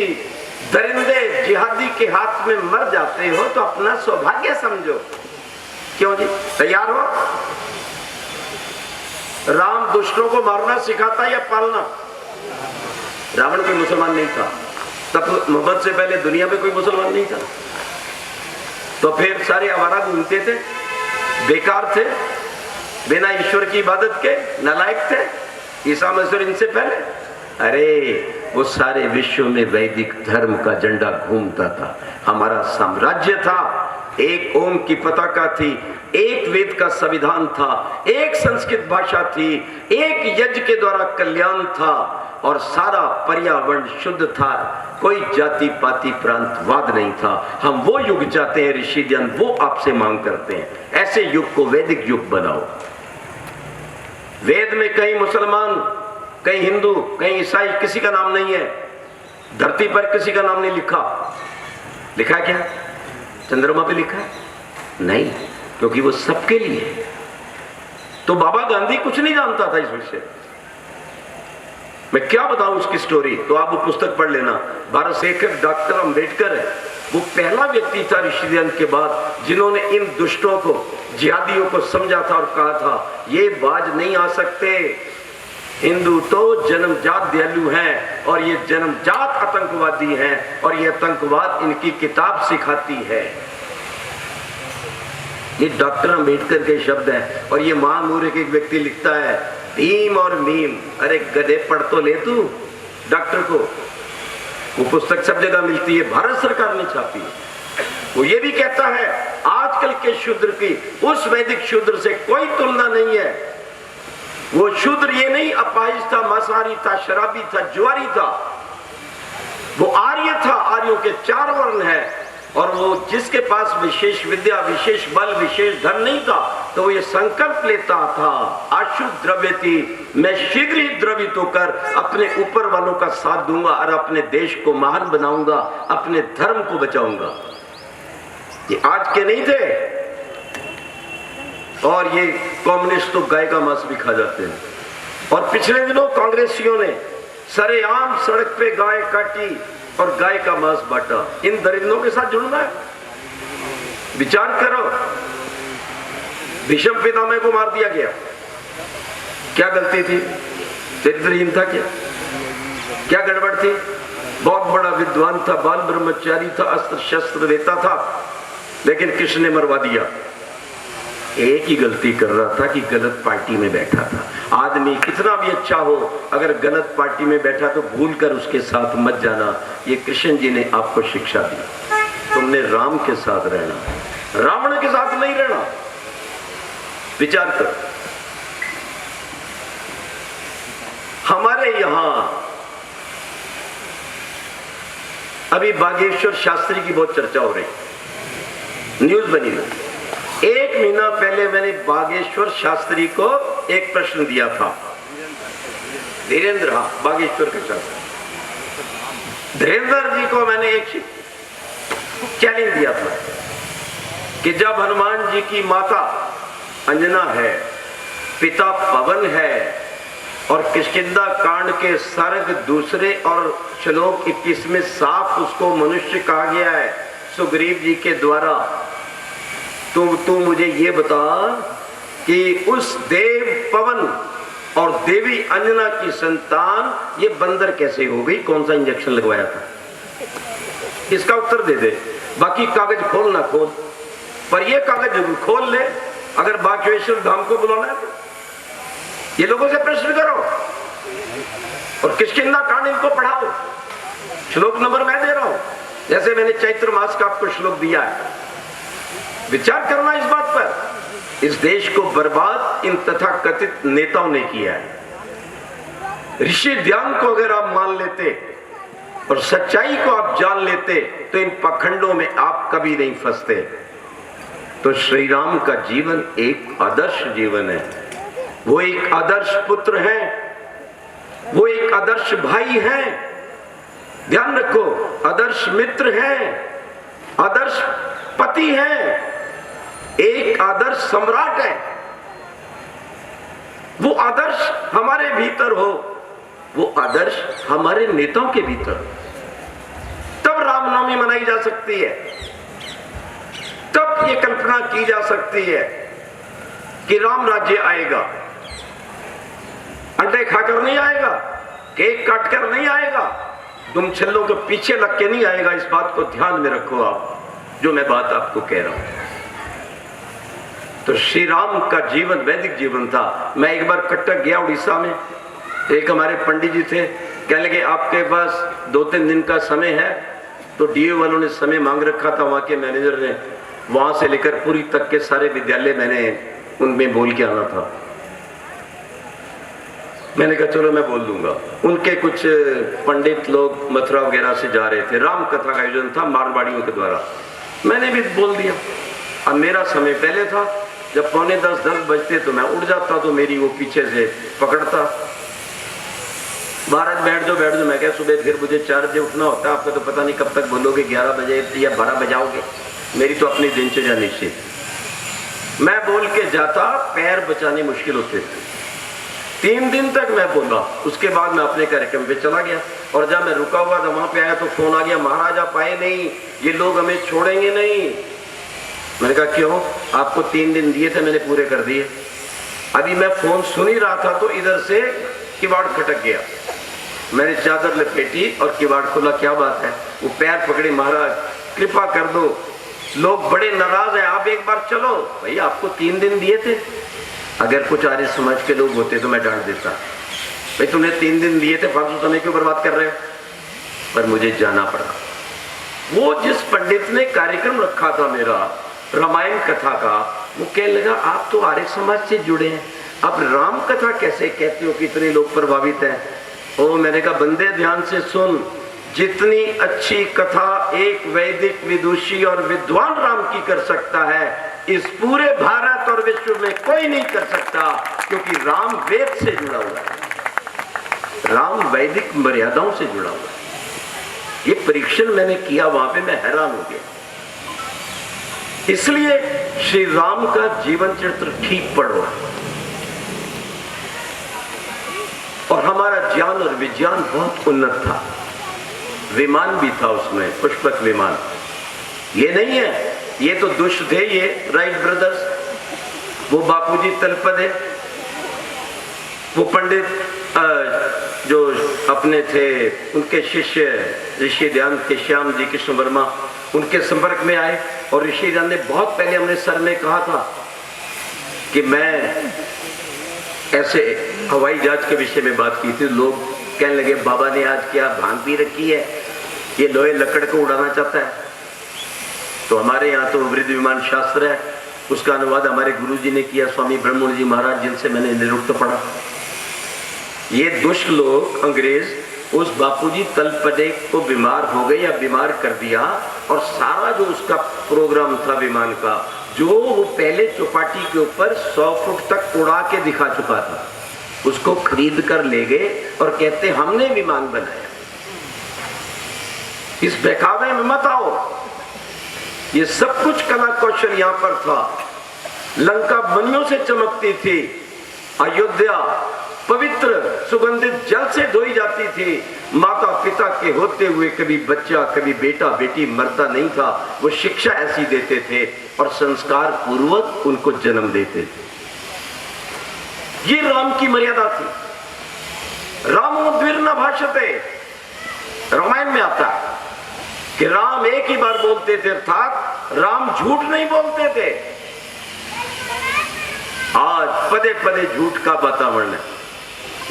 दरिंदे जिहादी के हाथ में मर जाते हो तो अपना सौभाग्य समझो क्यों जी? तैयार हो? राम दुष्टों को मारना सिखाता या पालना? रावण कोई मुसलमान नहीं था, तब मोहम्मद से पहले दुनिया में कोई मुसलमान नहीं था, तो फिर सारे आवारा घूमते थे, बेकार थे, बिना ईश्वर की इबादत के नालायक थे। ईसा मसीह इनसे पहले, अरे वो सारे विश्व में वैदिक धर्म का झंडा घूमता था। हमारा साम्राज्य था, एक ओम की पताका थी, एक वेद का संविधान था, एक संस्कृत भाषा थी, एक यज्ञ के द्वारा कल्याण था और सारा पर्यावरण शुद्ध था, कोई जाति पाति प्रांतवाद नहीं था। हम वो युग चाहते हैं ऋषि जन, वो आपसे मांग करते हैं, ऐसे युग को वैदिक युग बनाओ। वेद में कहीं मुसलमान, कहीं हिंदू, कहीं ईसाई, किसी का नाम नहीं है। धरती पर किसी का नाम नहीं लिखा। लिखा है क्या? चंद्रमा पे लिखा है? नहीं, क्योंकि वो सबके लिए है। तो बाबा गांधी कुछ नहीं जानता था इस विषय। मैं क्या बताऊं उसकी स्टोरी, तो आप वो पुस्तक पढ़ लेना। भारत से एक डॉक्टर अंबेडकर है, वो पहला व्यक्ति था ऋषिध्यान के बाद जिन्होंने इन दुष्टों को, जिहादियों को समझा था और कहा था ये बाज नहीं आ सकते, हिंदू तो जन्मजात दयालु हैं और ये जन्मजात आतंकवादी हैं और ये आतंकवाद इनकी किताब सिखाती है। ये डॉक्टर अंबेडकर के शब्द हैं। और ये महामूर्ख के एक व्यक्ति लिखता है भीम और मीम। अरे गधे, पढ़ तो ले तू डॉक्टर को। वो पुस्तक सब जगह मिलती है, भारत सरकार ने छापी है। वो ये भी कहता है आजकल के शूद्र की उस वैदिक शूद्र से कोई तुलना नहीं है। वो शूद्र ये नहीं अपाहिज था, मांसाहारी था, शराबी था, जुआरी था, वो आर्य था। आर्यों के 4 वर्ण है और वो जिसके पास विशेष विद्या, विशेष बल, विशेष धन नहीं था, तो वो ये संकल्प लेता था अशुद्ध द्रव्य थी, मैं शीघ्र ही द्रवित होकर अपने ऊपर वालों का साथ दूंगा और अपने देश को महान बनाऊंगा, अपने धर्म को बचाऊंगा। ये आज के नहीं थे। और ये कम्युनिस्ट तो गाय का मांस भी खा जाते हैं। और पिछले दिनों कांग्रेसियों ने सरेआम सड़क पे गाय काटी और गाय का मांस बांटा। इन दरिंदों के साथ जुड़ना है? विचार करो। भीष्म पितामह को मार दिया गया, क्या गलती थी? चरित्रहीन था क्या? क्या गड़बड़ थी? बहुत बड़ा विद्वान था, बाल ब्रह्मचारी था, अस्त्र शस्त्र देता था, लेकिन कृष्ण ने मरवा दिया। एक ही गलती कर रहा था कि गलत पार्टी में बैठा था। आदमी कितना भी अच्छा हो, अगर गलत पार्टी में बैठा तो भूल कर उसके साथ मत जाना। ये कृष्ण जी ने आपको शिक्षा दी। तुमने राम के साथ रहना, रावण के साथ नहीं रहना। विचार करो। हमारे यहां अभी बागेश्वर शास्त्री की बहुत चर्चा हो रही, न्यूज बनी है। 1 महीना पहले मैंने बागेश्वर शास्त्री को एक प्रश्न दिया था। धीरेन्द्र, हाँ, बागेश्वर के शास्त्री धीरेन्द्र जी को मैंने एक चैलेंज दिया था कि जब हनुमान जी की माता अंजना है, पिता पवन है और किष्किंधा कांड के सर्ग 2 और श्लोक 21 में साफ उसको मनुष्य कहा गया है सुग्रीव जी के द्वारा, तू मुझे ये बता कि उस देव पवन और देवी अंजना की संतान ये बंदर कैसे हो गई? कौन सा इंजेक्शन लगवाया था? इसका उत्तर दे दे। बाकी कागज खोल ना खोल, पर ये कागज जरूर खोल ले अगर बागेश्वर धाम को बुलाना है तो। ये लोगों से प्रश्न करो और किष्किंधा कांड इनको पढ़ाओ। श्लोक नंबर मैं दे रहा हूं, जैसे मैंने चैत्र मास का आपको श्लोक दिया है। विचार करना इस बात पर। इस देश को बर्बाद इन तथाकथित नेताओं ने किया है। ऋषि ध्यान को अगर आप मान लेते और सच्चाई को आप जान लेते तो इन पखंडों में आप कभी नहीं फंसते। तो श्री राम का जीवन एक आदर्श जीवन है। वो एक आदर्श पुत्र है, वो एक आदर्श भाई है, ध्यान रखो, आदर्श मित्र है, आदर्श पति है, एक आदर्श सम्राट है। वो आदर्श हमारे भीतर हो, वो आदर्श हमारे नेताओं के भीतर, तब रामनवमी मनाई जा सकती है। तब ये कल्पना की जा सकती है कि राम राज्य आएगा। अंडे खाकर नहीं आएगा, केक काटकर नहीं आएगा, तुम छिल्लों के पीछे लग के नहीं आएगा। इस बात को ध्यान में रखो आप, जो मैं बात आपको कह रहा हूं। तो श्री राम का जीवन वैदिक जीवन था। मैं एक बार कटक गया उड़ीसा में, एक हमारे पंडित जी थे, कहने लगे आपके पास 2-3 दिन का समय है। तो डीओ वालों ने समय मांग रखा था, वहां के मैनेजर ने, वहां से लेकर पुरी तक के सारे विद्यालय मैंने उनमें बोल के आना था। मैंने कहा चलो मैं बोल दूंगा। उनके कुछ पंडित लोग मथुरा वगैरह से जा रहे थे, राम कथा का आयोजन था मारवाड़ियों के द्वारा, मैंने भी बोल दिया। अब मेरा समय पहले था, जब 9:45-10 बजते तो मैं उठ जाता, तो मेरी वो पीछे से पकड़ता, महाराज बैठ जाओ। मैं क्या सुबह फिर मुझे 4 बजे उठना होता है, आपका तो पता नहीं कब तक बोलोगे, 11 बजे या 12 बजाओगे, मेरी तो अपनी दिनचर्या निश्चित। मैं बोल के जाता, पैर बचाने मुश्किल होते थे। 3 दिन तक मैं बोला, उसके बाद मैं अपने कार्यक्रम पे चला गया। और जब मैं रुका हुआ था वहां पे आया तो फोन आ गया, महाराज आप आए नहीं, ये लोग हमें छोड़ेंगे नहीं। मैंने कहा क्यों? आपको 3 दिन दिए थे, मैंने पूरे कर दिए। अभी मैं फोन सुन ही रहा था तो इधर से किवाड़ खटक गया, मैंने चादर लपेटी और किवाड़ खोला। क्या बात है? वो पैर पकड़े, महाराज कृपा कर दो, लोग बड़े नाराज हैं, आप एक बार चलो। भाई आपको 3 दिन दिए थे, अगर कुछ आर्य समाज के लोग होते तो मैं डांट देता, भाई तुमने 3 दिन दिए थे, फालतू समय क्यों बर्बाद कर रहे हो? पर मुझे जाना पड़ा। वो जिस पंडित ने कार्यक्रम रखा था मेरा रामायण कथा का, वो कहने लगा आप तो आर्य समाज से जुड़े हैं, अब राम कथा कैसे कहते हो, कितने लोग प्रभावित हैं। ओ मैंने कहा बंदे ध्यान से सुन, जितनी अच्छी कथा एक वैदिक विदुषी और विद्वान राम की कर सकता है, इस पूरे भारत और विश्व में कोई नहीं कर सकता, क्योंकि राम वेद से जुड़ा हुआ है, राम वैदिक मर्यादाओं से जुड़ा हुआ है। ये परीक्षण मैंने किया वहां पे, मैं हैरान हो गया। इसलिए श्री राम का जीवन चरित्र ठीक पढ़ रहा है, और हमारा ज्ञान और विज्ञान बहुत उन्नत था। विमान भी था उसमें, पुष्पक विमान। ये नहीं है, ये तो दुष्ट थे, ये राइट ब्रदर्स, वो बापूजी तलपदे, वो पंडित जो अपने थे, उनके शिष्य ऋषि ध्यान के श्याम जी कृष्ण वर्मा, उनके संपर्क में आए। और ऋषि ध्यान ने बहुत पहले हमने सर में कहा था कि मैं ऐसे हवाई जहाज के विषय में बात की थी। लोग कहने लगे बाबा ने आज क्या भांग पी रखी है, ये लोहे लकड़ को उड़ाना चाहता है। तो हमारे यहाँ तो वृद्ध विमान शास्त्र है, उसका अनुवाद हमारे गुरुजी ने किया, स्वामी ब्रह्ममुनि जी महाराज, जिनसे मैंने निरुक्त पढ़ा। ये दुष्ट लोग अंग्रेज उस बापूजी तलपदे को बीमार हो गए या बीमार कर दिया, और सारा जो उसका प्रोग्राम था विमान का, जो वो पहले चौपाटी के ऊपर 100 फुट तक उड़ा के दिखा चुका था, उसको खरीद कर ले गए और कहते हमने विमान बनाया। इस बहकावे में मत आओ, ये सब कुछ कला कौशल यहां पर था। लंका मनियों से चमकती थी, अयोध्या पवित्र सुगंधित जल से धोई जाती थी। माता पिता के होते हुए कभी बच्चा कभी बेटा बेटी मरता नहीं था, वो शिक्षा ऐसी देते थे और संस्कार पूर्वक उनको जन्म देते थे। ये राम की मर्यादा थी। रामोद्वीर न भाषते, रामायण में आता है कि राम एक ही बार बोलते थे, अर्थात राम झूठ नहीं बोलते थे। आज पदे पदे झूठ का वातावरण है,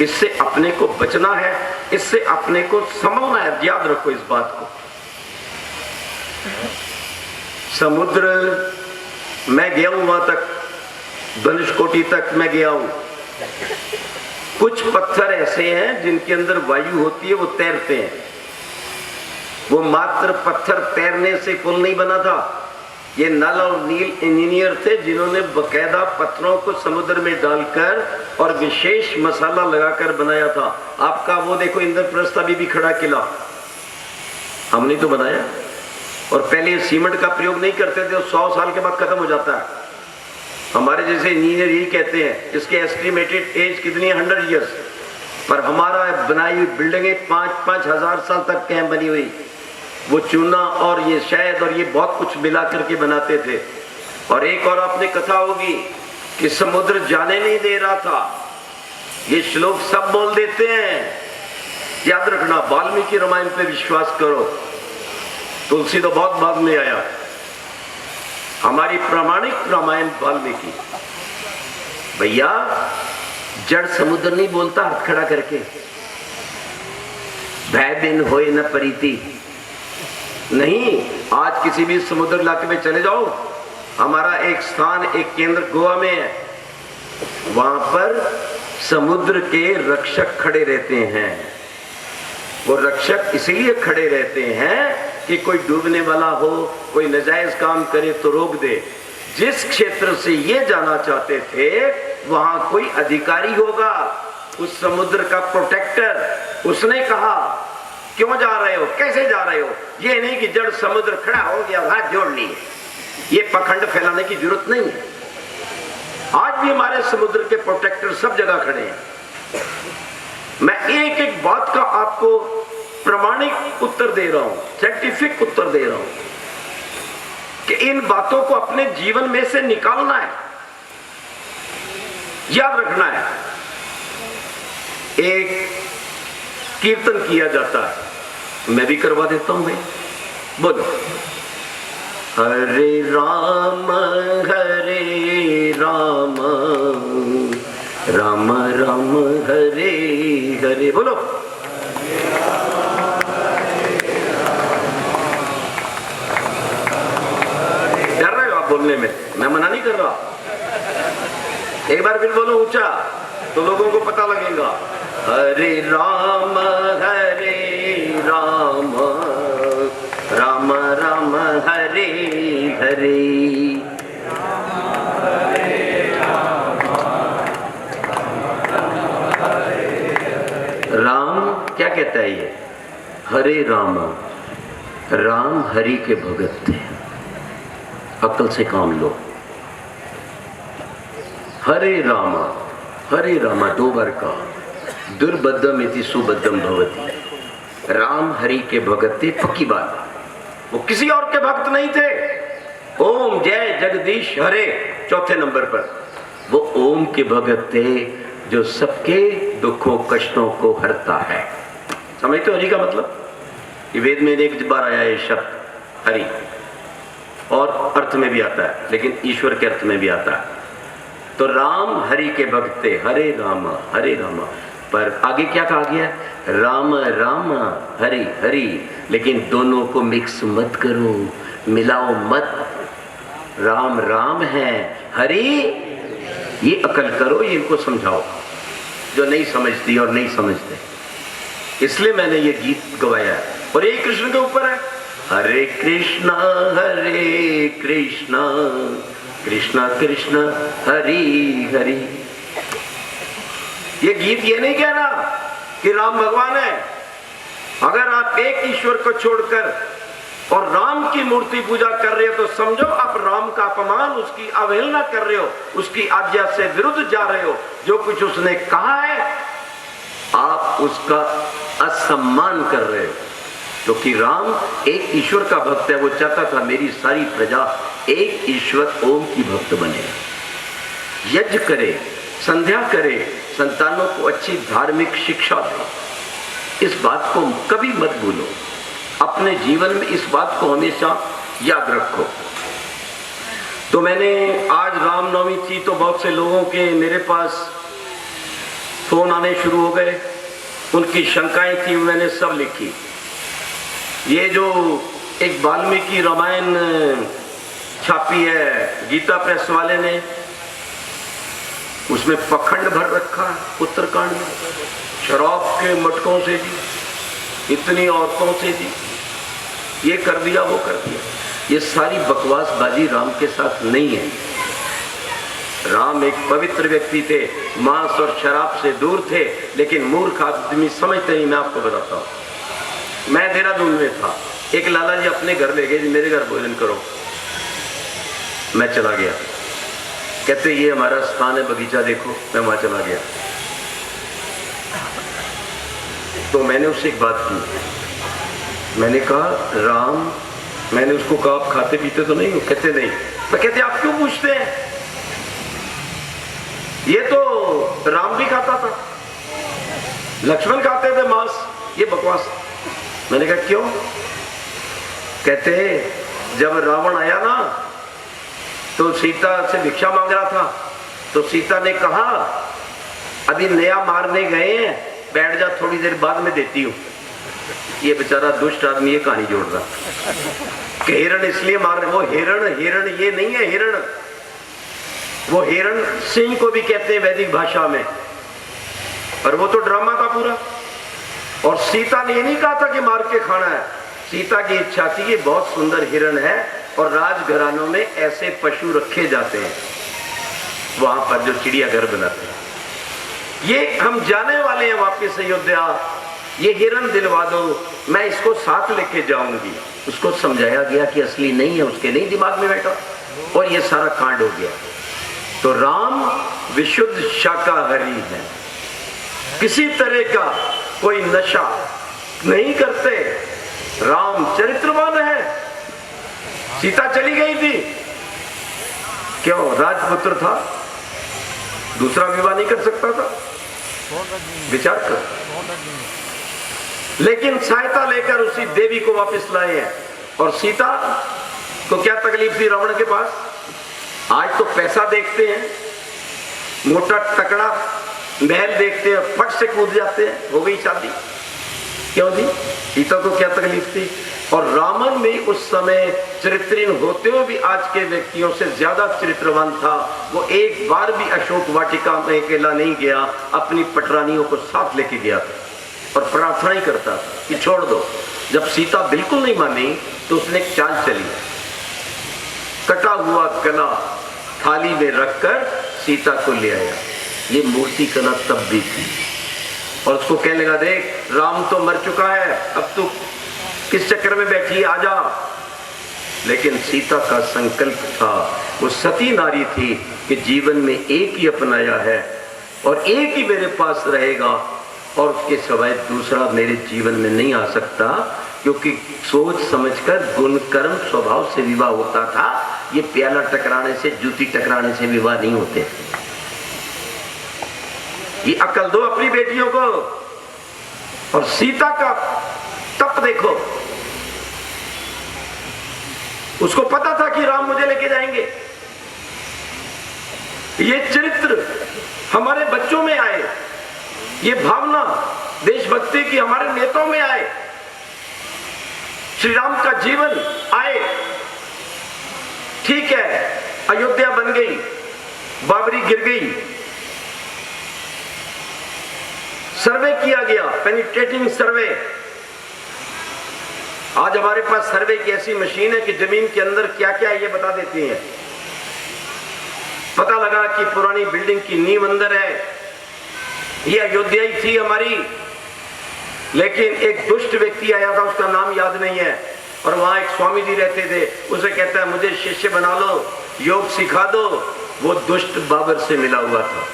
इससे अपने को बचना है, इससे अपने को संभलना है। याद रखो इस बात को। समुद्र मैं गया हूं, वहां तक धनुषकोटि तक मैं गया हूं। कुछ पत्थर ऐसे हैं जिनके अंदर वायु होती है, वो तैरते हैं। वो मात्र पत्थर तैरने से पुल नहीं बना था, ये नल और नील इंजीनियर थे जिन्होंने बकायदा पत्थरों को समुद्र में डालकर और विशेष मसाला लगाकर बनाया था। आपका वो देखो इंद्रप्रस्थ अभी भी खड़ा किला हमने तो बनाया। और पहले सीमेंट का प्रयोग नहीं करते थे, 100 साल के बाद खत्म हो जाता है। हमारे जैसे इंजीनियर यही कहते हैं, इसके एस्टिमेटेड एज कितनी है, 100 ईयर्स, पर हमारा बनाई हुई बिल्डिंगें 5-5 हजार साल तक कैम बनी हुई। वो चूना और ये शहद और ये बहुत कुछ मिला करके बनाते थे। और एक और आपने कथा होगी कि समुद्र जाने नहीं दे रहा था। ये श्लोक सब बोल देते हैं, याद रखना। वाल्मीकि रामायण पे विश्वास करो, तुलसी तो बहुत बाद में आया। हमारी प्रामाणिक रामायण वाल्मीकि। भैया जड़ समुद्र नहीं बोलता हाथ खड़ा करके, भय बिन होए न प्रीति। नहीं, आज किसी भी समुद्र इलाके में चले जाओ, हमारा एक स्थान, एक केंद्र गोवा में है, वहां पर समुद्र के रक्षक खड़े रहते हैं। वो रक्षक इसलिए खड़े रहते हैं कि कोई डूबने वाला हो, कोई नाजायज काम करे तो रोक दे। जिस क्षेत्र से ये जाना चाहते थे वहां कोई अधिकारी होगा, उस समुद्र का प्रोटेक्टर। उसने कहा क्यों जा रहे हो, कैसे जा रहे हो, ये नहीं कि जड़ समुद्र खड़ा हो गया हाथ जोड़ लिए। ये पखंड फैलाने की जरूरत नहीं है। आज भी हमारे समुद्र के प्रोटेक्टर सब जगह खड़े हैं। मैं एक एक बात का आपको प्रामाणिक उत्तर दे रहा हूं, साइंटिफिक उत्तर दे रहा हूं कि इन बातों को अपने जीवन में से निकालना है, याद रखना है। एक कीर्तन किया जाता है, मैं भी करवा देता हूं भाई, बोलो। हरे राम राम राम हरे हरे, बोलो। डर रहे हो आप बोलने में, मैं मना नहीं कर रहा। एक बार फिर बोलो ऊंचा, तो लोगों को पता लगेगा। हरे राम राम राम हरे हरे। राम क्या कहता है ये? हरे राम, राम हरि के भगत थे। अक्ल से काम लो। हरे रामा दो बार का, दुर्बद्धम इति सुबद्धम भवति। राम हरि के भगत थे, पक्की बात। वो किसी और के भक्त नहीं थे। ओम जय जगदीश हरे, चौथे नंबर पर वो ओम के भगत थे, जो सबके दुखों कष्टों को हरता है। समझते हो हरि का मतलब? ये वेद में एक बार आया है शब्द हरि, और अर्थ में भी आता है, लेकिन ईश्वर के अर्थ में भी आता है। तो राम हरि के भक्त थे, हरे रामा। पर आगे क्या कहा गया? राम राम हरि हरि। लेकिन दोनों को मिक्स मत करो, मिलाओ मत। राम राम है, हरि ये अकल करो, ये इनको समझाओ जो नहीं समझती और नहीं समझते। इसलिए मैंने ये गीत गवाया है, और ये कृष्ण के ऊपर है। हरे कृष्णा कृष्णा कृष्णा हरि हरि। ये गीत ये नहीं कह रहा कि राम भगवान है। अगर आप एक ईश्वर को छोड़कर और राम की मूर्ति पूजा कर रहे हो तो समझो आप राम का अपमान, उसकी अवहेलना कर रहे हो, उसकी आज्ञा से विरुद्ध जा रहे हो। जो कुछ उसने कहा है आप उसका असम्मान कर रहे हो, क्योंकि राम एक ईश्वर का भक्त है। वो चाहता था मेरी सारी प्रजा एक ईश्वर ओम की भक्त बने, यज्ञ करे, संध्या करे, संतानों को अच्छी धार्मिक शिक्षा दे। इस बात को कभी मत भूलो, अपने जीवन में इस बात को हमेशा याद रखो। तो मैंने आज रामनवमी थी तो बहुत से लोगों के मेरे पास फोन आने शुरू हो गए, उनकी शंकाएं थी, मैंने सब लिखी। ये जो एक वाल्मीकि रामायण छापी है गीता प्रेस वाले ने, उसमें पखंड भर रखा है। उत्तरकांड में शराब के मटकों से जी, इतनी औरतों से जी, ये कर दिया वो कर दिया। ये सारी बकवासबाजी राम के साथ नहीं है। राम एक पवित्र व्यक्ति थे, मांस और शराब से दूर थे, लेकिन मूर्ख आदमी समझते नहीं। मैं आपको बताता हूँ, मैं देहरादून में था, एक लाला जी अपने घर ले गए, मेरे घर भोजन करो। मैं चला गया, कहते ये हमारा स्थान है, बगीचा देखो। मैं वहां चला गया तो मैंने उससे एक बात की, मैंने कहा राम, मैंने उसको कहा आप खाते पीते तो नहीं हो? कहते नहीं। मैं कहते आप क्यों पूछते हैं, ये तो राम भी खाता था, लक्ष्मण खाते थे मांस, ये बकवास। मैंने कहा क्यों? कहते जब रावण आया ना तो सीता से भिक्षा मांग रहा था, तो सीता ने कहा अभी नया मारने गए हैं, बैठ जा, थोड़ी देर बाद में देती हूं। ये बेचारा दुष्ट आदमी ये कहानी जोड़ रहा कि हिरण इसलिए मार रहे। वो हिरण ये नहीं है हिरण, वो हिरण सिंह को भी कहते हैं वैदिक भाषा में, और वो तो ड्रामा था पूरा। और सीता ने ये नहीं कहा था कि मार के खाना है, सीता की इच्छा थी कि बहुत सुंदर हिरण है और राजघरानों में ऐसे पशु रखे जाते हैं वहां पर जो चिड़ियाघर बनाते हैं, ये हम जाने वाले हैं वापस अयोध्या, ये हिरण दिलवा दो, मैं इसको साथ लेके जाऊंगी। उसको समझाया गया कि असली नहीं है, उसके नहीं दिमाग में बैठा, और ये सारा कांड हो गया। तो राम विशुद्ध शाकाहारी है, किसी तरह का कोई नशा नहीं करते, राम चरित्रवान है। सीता चली गई थी, क्यों? राजपुत्र था, दूसरा विवाह नहीं कर सकता था, विचार कर। लेकिन सहायता लेकर उसी देवी को वापस लाए हैं। और सीता को क्या तकलीफ थी रावण के पास? आज तो पैसा देखते हैं, मोटा तकड़ा महल देखते हैं, फट से कूद जाते हैं, हो गई शादी। क्यों जी? सीता को क्या तकलीफ थी? और रावण में उस समय चरित्रहीन होते हुए भी आज के व्यक्तियों से ज्यादा चरित्रवान था। वो एक बार भी अशोक वाटिका में अकेला नहीं गया, अपनी पटरानियों को साथ लेके गया था और प्रार्थना ही करता था कि छोड़ दो। जब सीता बिल्कुल नहीं मानी तो उसने एक चाल चली, कटा हुआ गला थाली में रखकर सीता को ले आया। ये मूर्ति कला तब भी थी, और उसको कहने लगा देख राम तो मर चुका है, अब तू किस चक्कर में बैठी, आजा। लेकिन सीता का संकल्प था, वो सती नारी थी कि जीवन में एक ही अपनाया है और एक ही मेरे पास रहेगा, और उसके सिवाय दूसरा मेरे जीवन में नहीं आ सकता, क्योंकि सोच समझकर गुण कर्म स्वभाव से विवाह होता था। ये प्याला टकराने से, जूती टकराने से विवाह नहीं होते। ये अकल दो अपनी बेटियों को। और सीता का तप देखो, उसको पता था कि राम मुझे लेके जाएंगे। ये चरित्र हमारे बच्चों में आए, ये भावना देशभक्ति की हमारे नेताओं में आए, श्री राम का जीवन आए। ठीक है, अयोध्या बन गई, बाबरी गिर गई, सर्वे किया गया, पेनिट्रेटिंग सर्वे। आज हमारे पास सर्वे की ऐसी मशीन है कि जमीन के अंदर क्या क्या है ये बता देती है। पता लगा कि पुरानी बिल्डिंग की नींव अंदर है, ये अयोध्या ही थी हमारी, लेकिन एक दुष्ट व्यक्ति आया था, उसका नाम याद नहीं है, और वहां एक स्वामी जी रहते थे। उसे कहता है मुझे शिष्य बना लो, योग सिखा दो। वो दुष्ट बाबर से मिला हुआ था,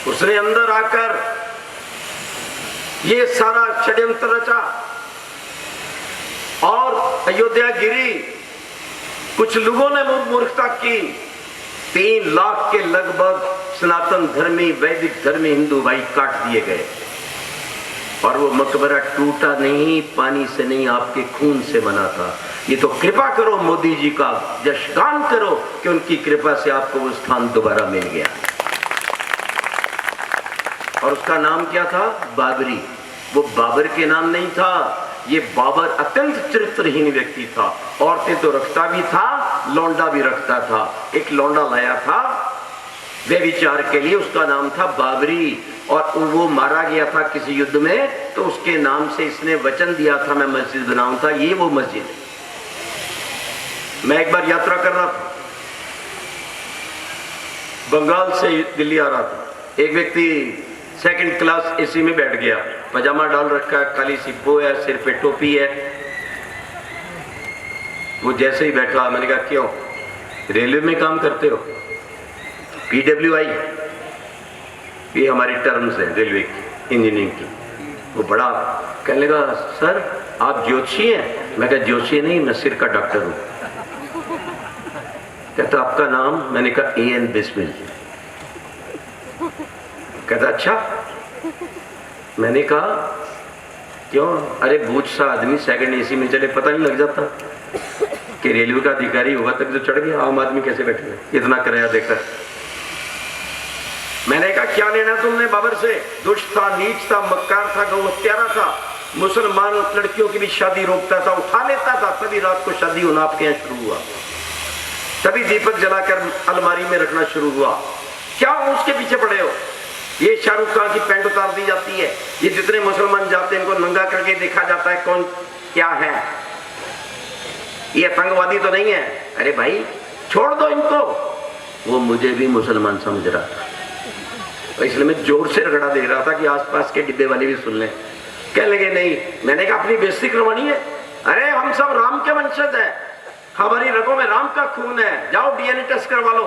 उसने अंदर आकर ये सारा षड्यंत्र रचा और अयोध्या गिरी। कुछ लोगों ने मूर्खता की, 3 लाख के लगभग सनातन धर्मी, वैदिक धर्मी हिंदू भाई काट दिए गए, और वो मकबरा टूटा नहीं, पानी से नहीं, आपके खून से बना था। ये तो कृपा करो मोदी जी का, यशगान करो कि उनकी कृपा से आपको वो स्थान दोबारा मिल गया। और उसका नाम क्या था? बाबरी। वो बाबर के नाम नहीं था, ये बाबर अत्यंत चरित्रहीन व्यक्ति था। औरतें तो रखता भी था, लौंडा भी रखता था। एक लौंडा लाया था व्यभिचार के लिए, उसका नाम था बाबरी, और वो मारा गया था किसी युद्ध में, तो उसके नाम से इसने वचन दिया था मैं मस्जिद बनाऊंगा। ये वो मस्जिद है। मैं एक बार यात्रा कर रहा था, बंगाल से दिल्ली आ रहा था। एक व्यक्ति 2nd क्लास एसी में बैठ गया, पजामा डाल रखा है, काली सी पो है, सिर पे टोपी है। वो जैसे ही बैठा, मैंने कहा क्यों? रेलवे में काम करते हो? PWI, ये हमारी टर्म्स है रेलवे की, इंजीनियरिंग की। वो बड़ा कहने लगा, सर आप ज्योतिषी हैं? मैं कहा ज्योतिषी नहीं, मैं सिर का डॉक्टर हूँ। कहता आपका नाम? मैंने कहा AN बिस्मिल। कहता अच्छा। मैंने कहा क्यों? अरे बूझ सा आदमी सेकंड AC में चले पता नहीं लग जाता कि रेलवे का अधिकारी होगा, तक तो चढ़ गया, आम आदमी कैसे बैठे इतना किराया देकर। मैंने कहा क्या लेना तुमने बाबर से? दुष्ट था, नीच था, मक्कार था, गौ हत्यारा था, मुसलमान लड़कियों की भी शादी रोकता था, उठा लेता था, तभी रात को शादी होना आपके यहाँ शुरू हुआ, तभी दीपक जलाकर अलमारी में रखना शुरू हुआ। क्या उसके पीछे पड़े हो? ये शाहरुख खान की पैंट उतार दी जाती है, ये जितने मुसलमान जाते हैं इनको नंगा करके देखा जाता है कौन क्या है, ये आतंकवादी तो नहीं है। अरे भाई छोड़ दो इनको। वो मुझे भी मुसलमान समझ रहा था, इसलिए मैं जोर से रगड़ा दे रहा था कि आसपास के डिब्बे वाले भी सुन लें। कह लगे नहीं। मैंने कहा अपनी बेइज्जती करवानी है? अरे हम सब राम के वंशज हैं, हमारी रगों में राम का खून है, जाओ DNA टेस्ट करवा लो।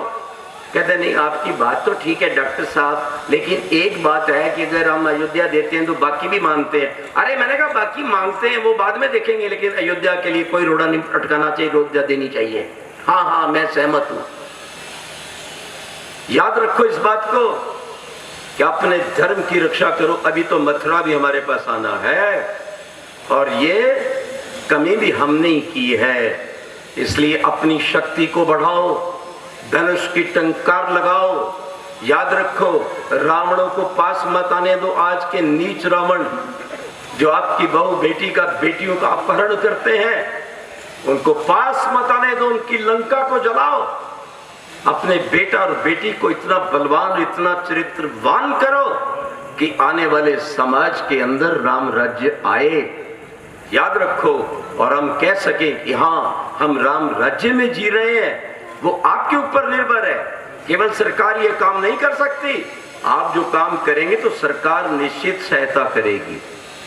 कहते नहीं आपकी बात तो ठीक है डॉक्टर साहब, लेकिन एक बात है कि अगर हम अयोध्या देते हैं तो बाकी भी मांगते हैं। अरे मैंने कहा बाकी मांगते हैं वो बाद में देखेंगे, लेकिन अयोध्या के लिए कोई रोड़ा नहीं अटकाना चाहिए, अयोध्या देनी चाहिए। हाँ हाँ मैं सहमत हूं। याद रखो इस बात को कि अपने धर्म की रक्षा करो। अभी तो मथुरा भी हमारे पास आना है और ये कमी भी हमने ही की है, इसलिए अपनी शक्ति को बढ़ाओ, धनुष की टंकार लगाओ। याद रखो रावणों को पास मत आने दो। आज के नीच रावण जो आपकी बहू बेटी का बेटियों का अपहरण करते हैं, उनको पास मत आने दो, उनकी लंका को जलाओ। अपने बेटा और बेटी को इतना बलवान, इतना चरित्रवान करो कि आने वाले समाज के अंदर राम राज्य आए। याद रखो और हम कह सके कि हाँ हम राम राज्य में जी रहे हैं, वो आपके ऊपर निर्भर है। केवल सरकार ये काम नहीं कर सकती, आप जो काम करेंगे तो सरकार निश्चित सहायता करेगी,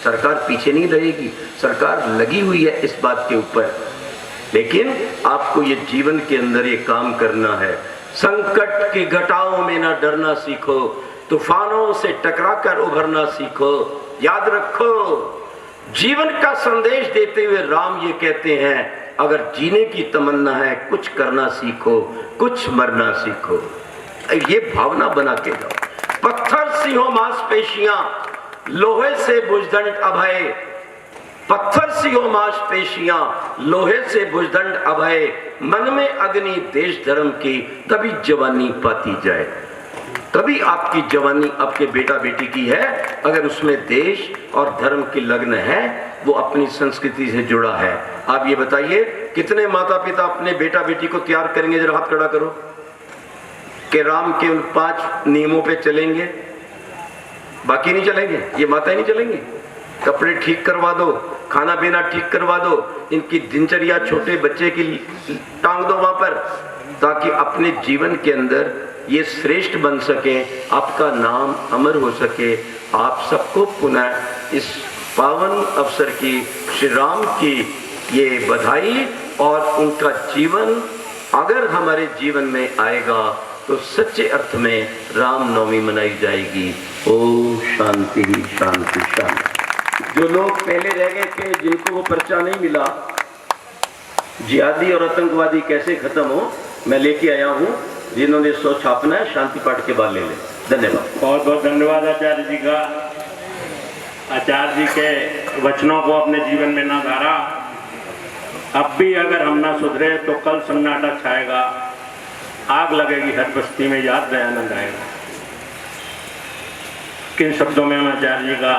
सरकार पीछे नहीं रहेगी, सरकार लगी हुई है इस बात के ऊपर। लेकिन आपको ये जीवन के अंदर ये काम करना है। संकट की घटाओं में ना डरना सीखो, तूफानों से टकराकर उभरना सीखो। याद रखो जीवन का संदेश देते हुए राम ये कहते हैं, अगर जीने की तमन्ना है कुछ करना सीखो, कुछ मरना सीखो। ये भावना बना के जाओ। पत्थर सी हो मांसपेशियां, लोहे से भुजदंड अभय। पत्थर सी हो मांसपेशियां, लोहे से भुजदंड अभय। मन में अग्नि देश धर्म की, तभी जवानी पाती जाए। तभी आपकी जवानी आपके बेटा बेटी की है अगर उसमें देश और धर्म की लगन है, वो अपनी संस्कृति से जुड़ा है। आप ये बताइए कितने माता पिता अपने बेटा बेटी को तैयार करेंगे? जरा हाथ खड़ा करो कि राम के उन 5 नियमों पे चलेंगे, बाकी नहीं चलेंगे। ये माता ही नहीं चलेंगी। कपड़े ठीक करवा दो, खाना पीना ठीक करवा दो, इनकी दिनचर्या छोटे बच्चे की टांग दो वहां पर, ताकि अपने जीवन के अंदर ये श्रेष्ठ बन सके, आपका नाम अमर हो सके। आप सबको पुनः इस पावन अवसर की श्री राम की ये बधाई, और उनका जीवन अगर हमारे जीवन में आएगा तो सच्चे अर्थ में रामनवमी मनाई जाएगी। ओम शांति शांति शांति। जो लोग पहले रह गए थे, जिनको वो पर्चा नहीं मिला, जिहादी और आतंकवादी कैसे खत्म हो, मैं लेके आया हूँ। जिन्होंने सो छापना है शांति पाठ के बाद ले लें। धन्यवाद। बहुत बहुत धन्यवाद आचार्य जी का। आचार्य जी के वचनों को अपने जीवन में ना धारा। अब भी अगर हम ना सुधरे तो कल सन्नाटा छाएगा, आग लगेगी हर बस्ती में, याद दयानंद आएगा। किन शब्दों में हम आचार्य जी का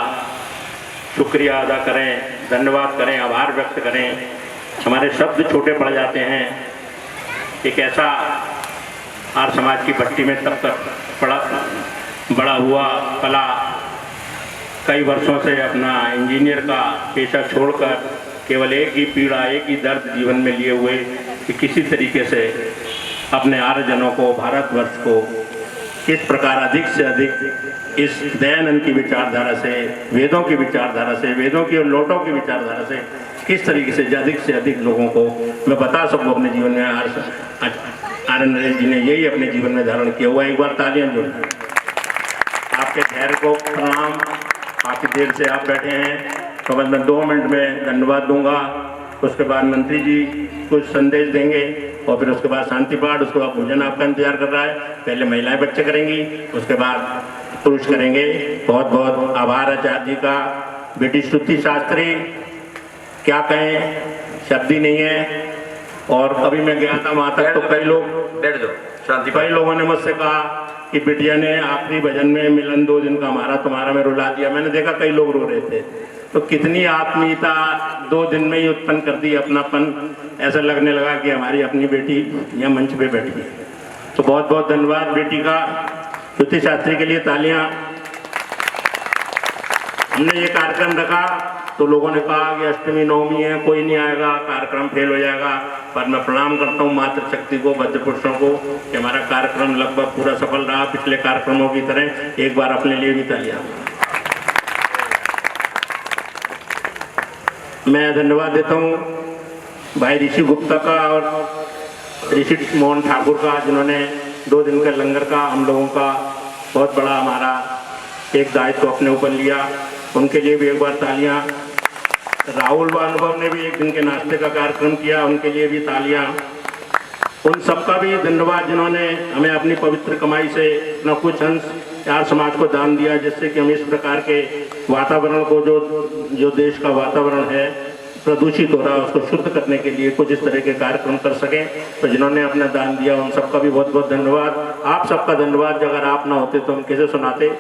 शुक्रिया अदा करें, धन्यवाद करें, आभार व्यक्त करें? हमारे शब्द छोटे पड़ जाते हैं। एक ऐसा आर्य समाज की भट्टी में तब तक बड़ा हुआ, कला कई वर्षों से अपना इंजीनियर का पेशा छोड़कर केवल एक ही पीड़ा, एक ही दर्द जीवन में लिए हुए कि किसी तरीके से अपने आर्यजनों को, भारतवर्ष को इस प्रकार अधिक से अधिक इस दयानंद की विचारधारा से, वेदों की विचारधारा से, वेदों की और लोटों की विचारधारा से किस तरीके से अधिक लोगों को मैं बता सकूँ अपने जीवन में। आर्य नरेश जी ने यही अपने जीवन में धारण किया हुआ। एक बार तालियां जोड़ें। आपके धैर्य को प्रणाम, आप काफ़ी देर से आप बैठे हैं, तो बस मैं 2 मिनट में धन्यवाद दूंगा। उसके बाद मंत्री जी कुछ संदेश देंगे और फिर उसके बाद शांति पाठ, उसके बाद भोजन आपका इंतजार कर रहा है। पहले महिलाएं बच्चे करेंगी, उसके बाद पुरुष करेंगे। बहुत बहुत आभार आचार्य जी का। बेटी श्रुति शास्त्री, क्या कहें, शब्द ही नहीं है। और अभी मैं गया था वहाँ तक तो कई लोगों ने मुझसे कहा कि बिटिया ने आखिरी भजन में मिलन 2 दिन का हमारा तुम्हारा में रुला दिया। मैंने देखा कई लोग रो रहे थे, तो कितनी आत्मीयता 2 दिन में ही उत्पन्न कर दी, अपनापन। ऐसा लगने लगा कि हमारी अपनी बेटी यहाँ मंच पे बैठी है। तो बहुत बहुत धन्यवाद बेटी का। श्रुति शास्त्री के लिए तालियां। हमने ये कार्यक्रम रखा तो लोगों ने कहा कि अष्टमी नवमी है, कोई नहीं आएगा, कार्यक्रम फेल हो जाएगा। पर मैं प्रणाम करता हूँ मातृशक्ति को, बद्ध पुरुषों को, कि हमारा कार्यक्रम लगभग पूरा सफल रहा, पिछले कार्यक्रमों की तरह। एक बार अपने लिए भी तालियां। मैं धन्यवाद देता हूँ भाई ऋषि गुप्ता का और ऋषि मोहन ठाकुर का, जिन्होंने 2 दिन के लंगर का हम लोगों का बहुत बड़ा हमारा एक दायित्व अपने ऊपर लिया। उनके लिए भी एक बार तालियां। राहुल व अनुभव ने भी 1 दिन के नाश्ते का कार्यक्रम किया, उनके लिए भी तालियां। उन सबका भी धन्यवाद जिन्होंने हमें अपनी पवित्र कमाई से अपना कुछ अंश यार समाज को दान दिया, जिससे कि हम इस प्रकार के वातावरण को जो देश का वातावरण है प्रदूषित हो रहा है, उसको शुद्ध करने के लिए कुछ इस तरह के कार्यक्रम कर सकें। तो जिन्होंने अपना दान दिया उन सबका भी बहुत बहुत धन्यवाद। आप सबका धन्यवाद, अगर आप ना होते तो हम कैसे सुनाते।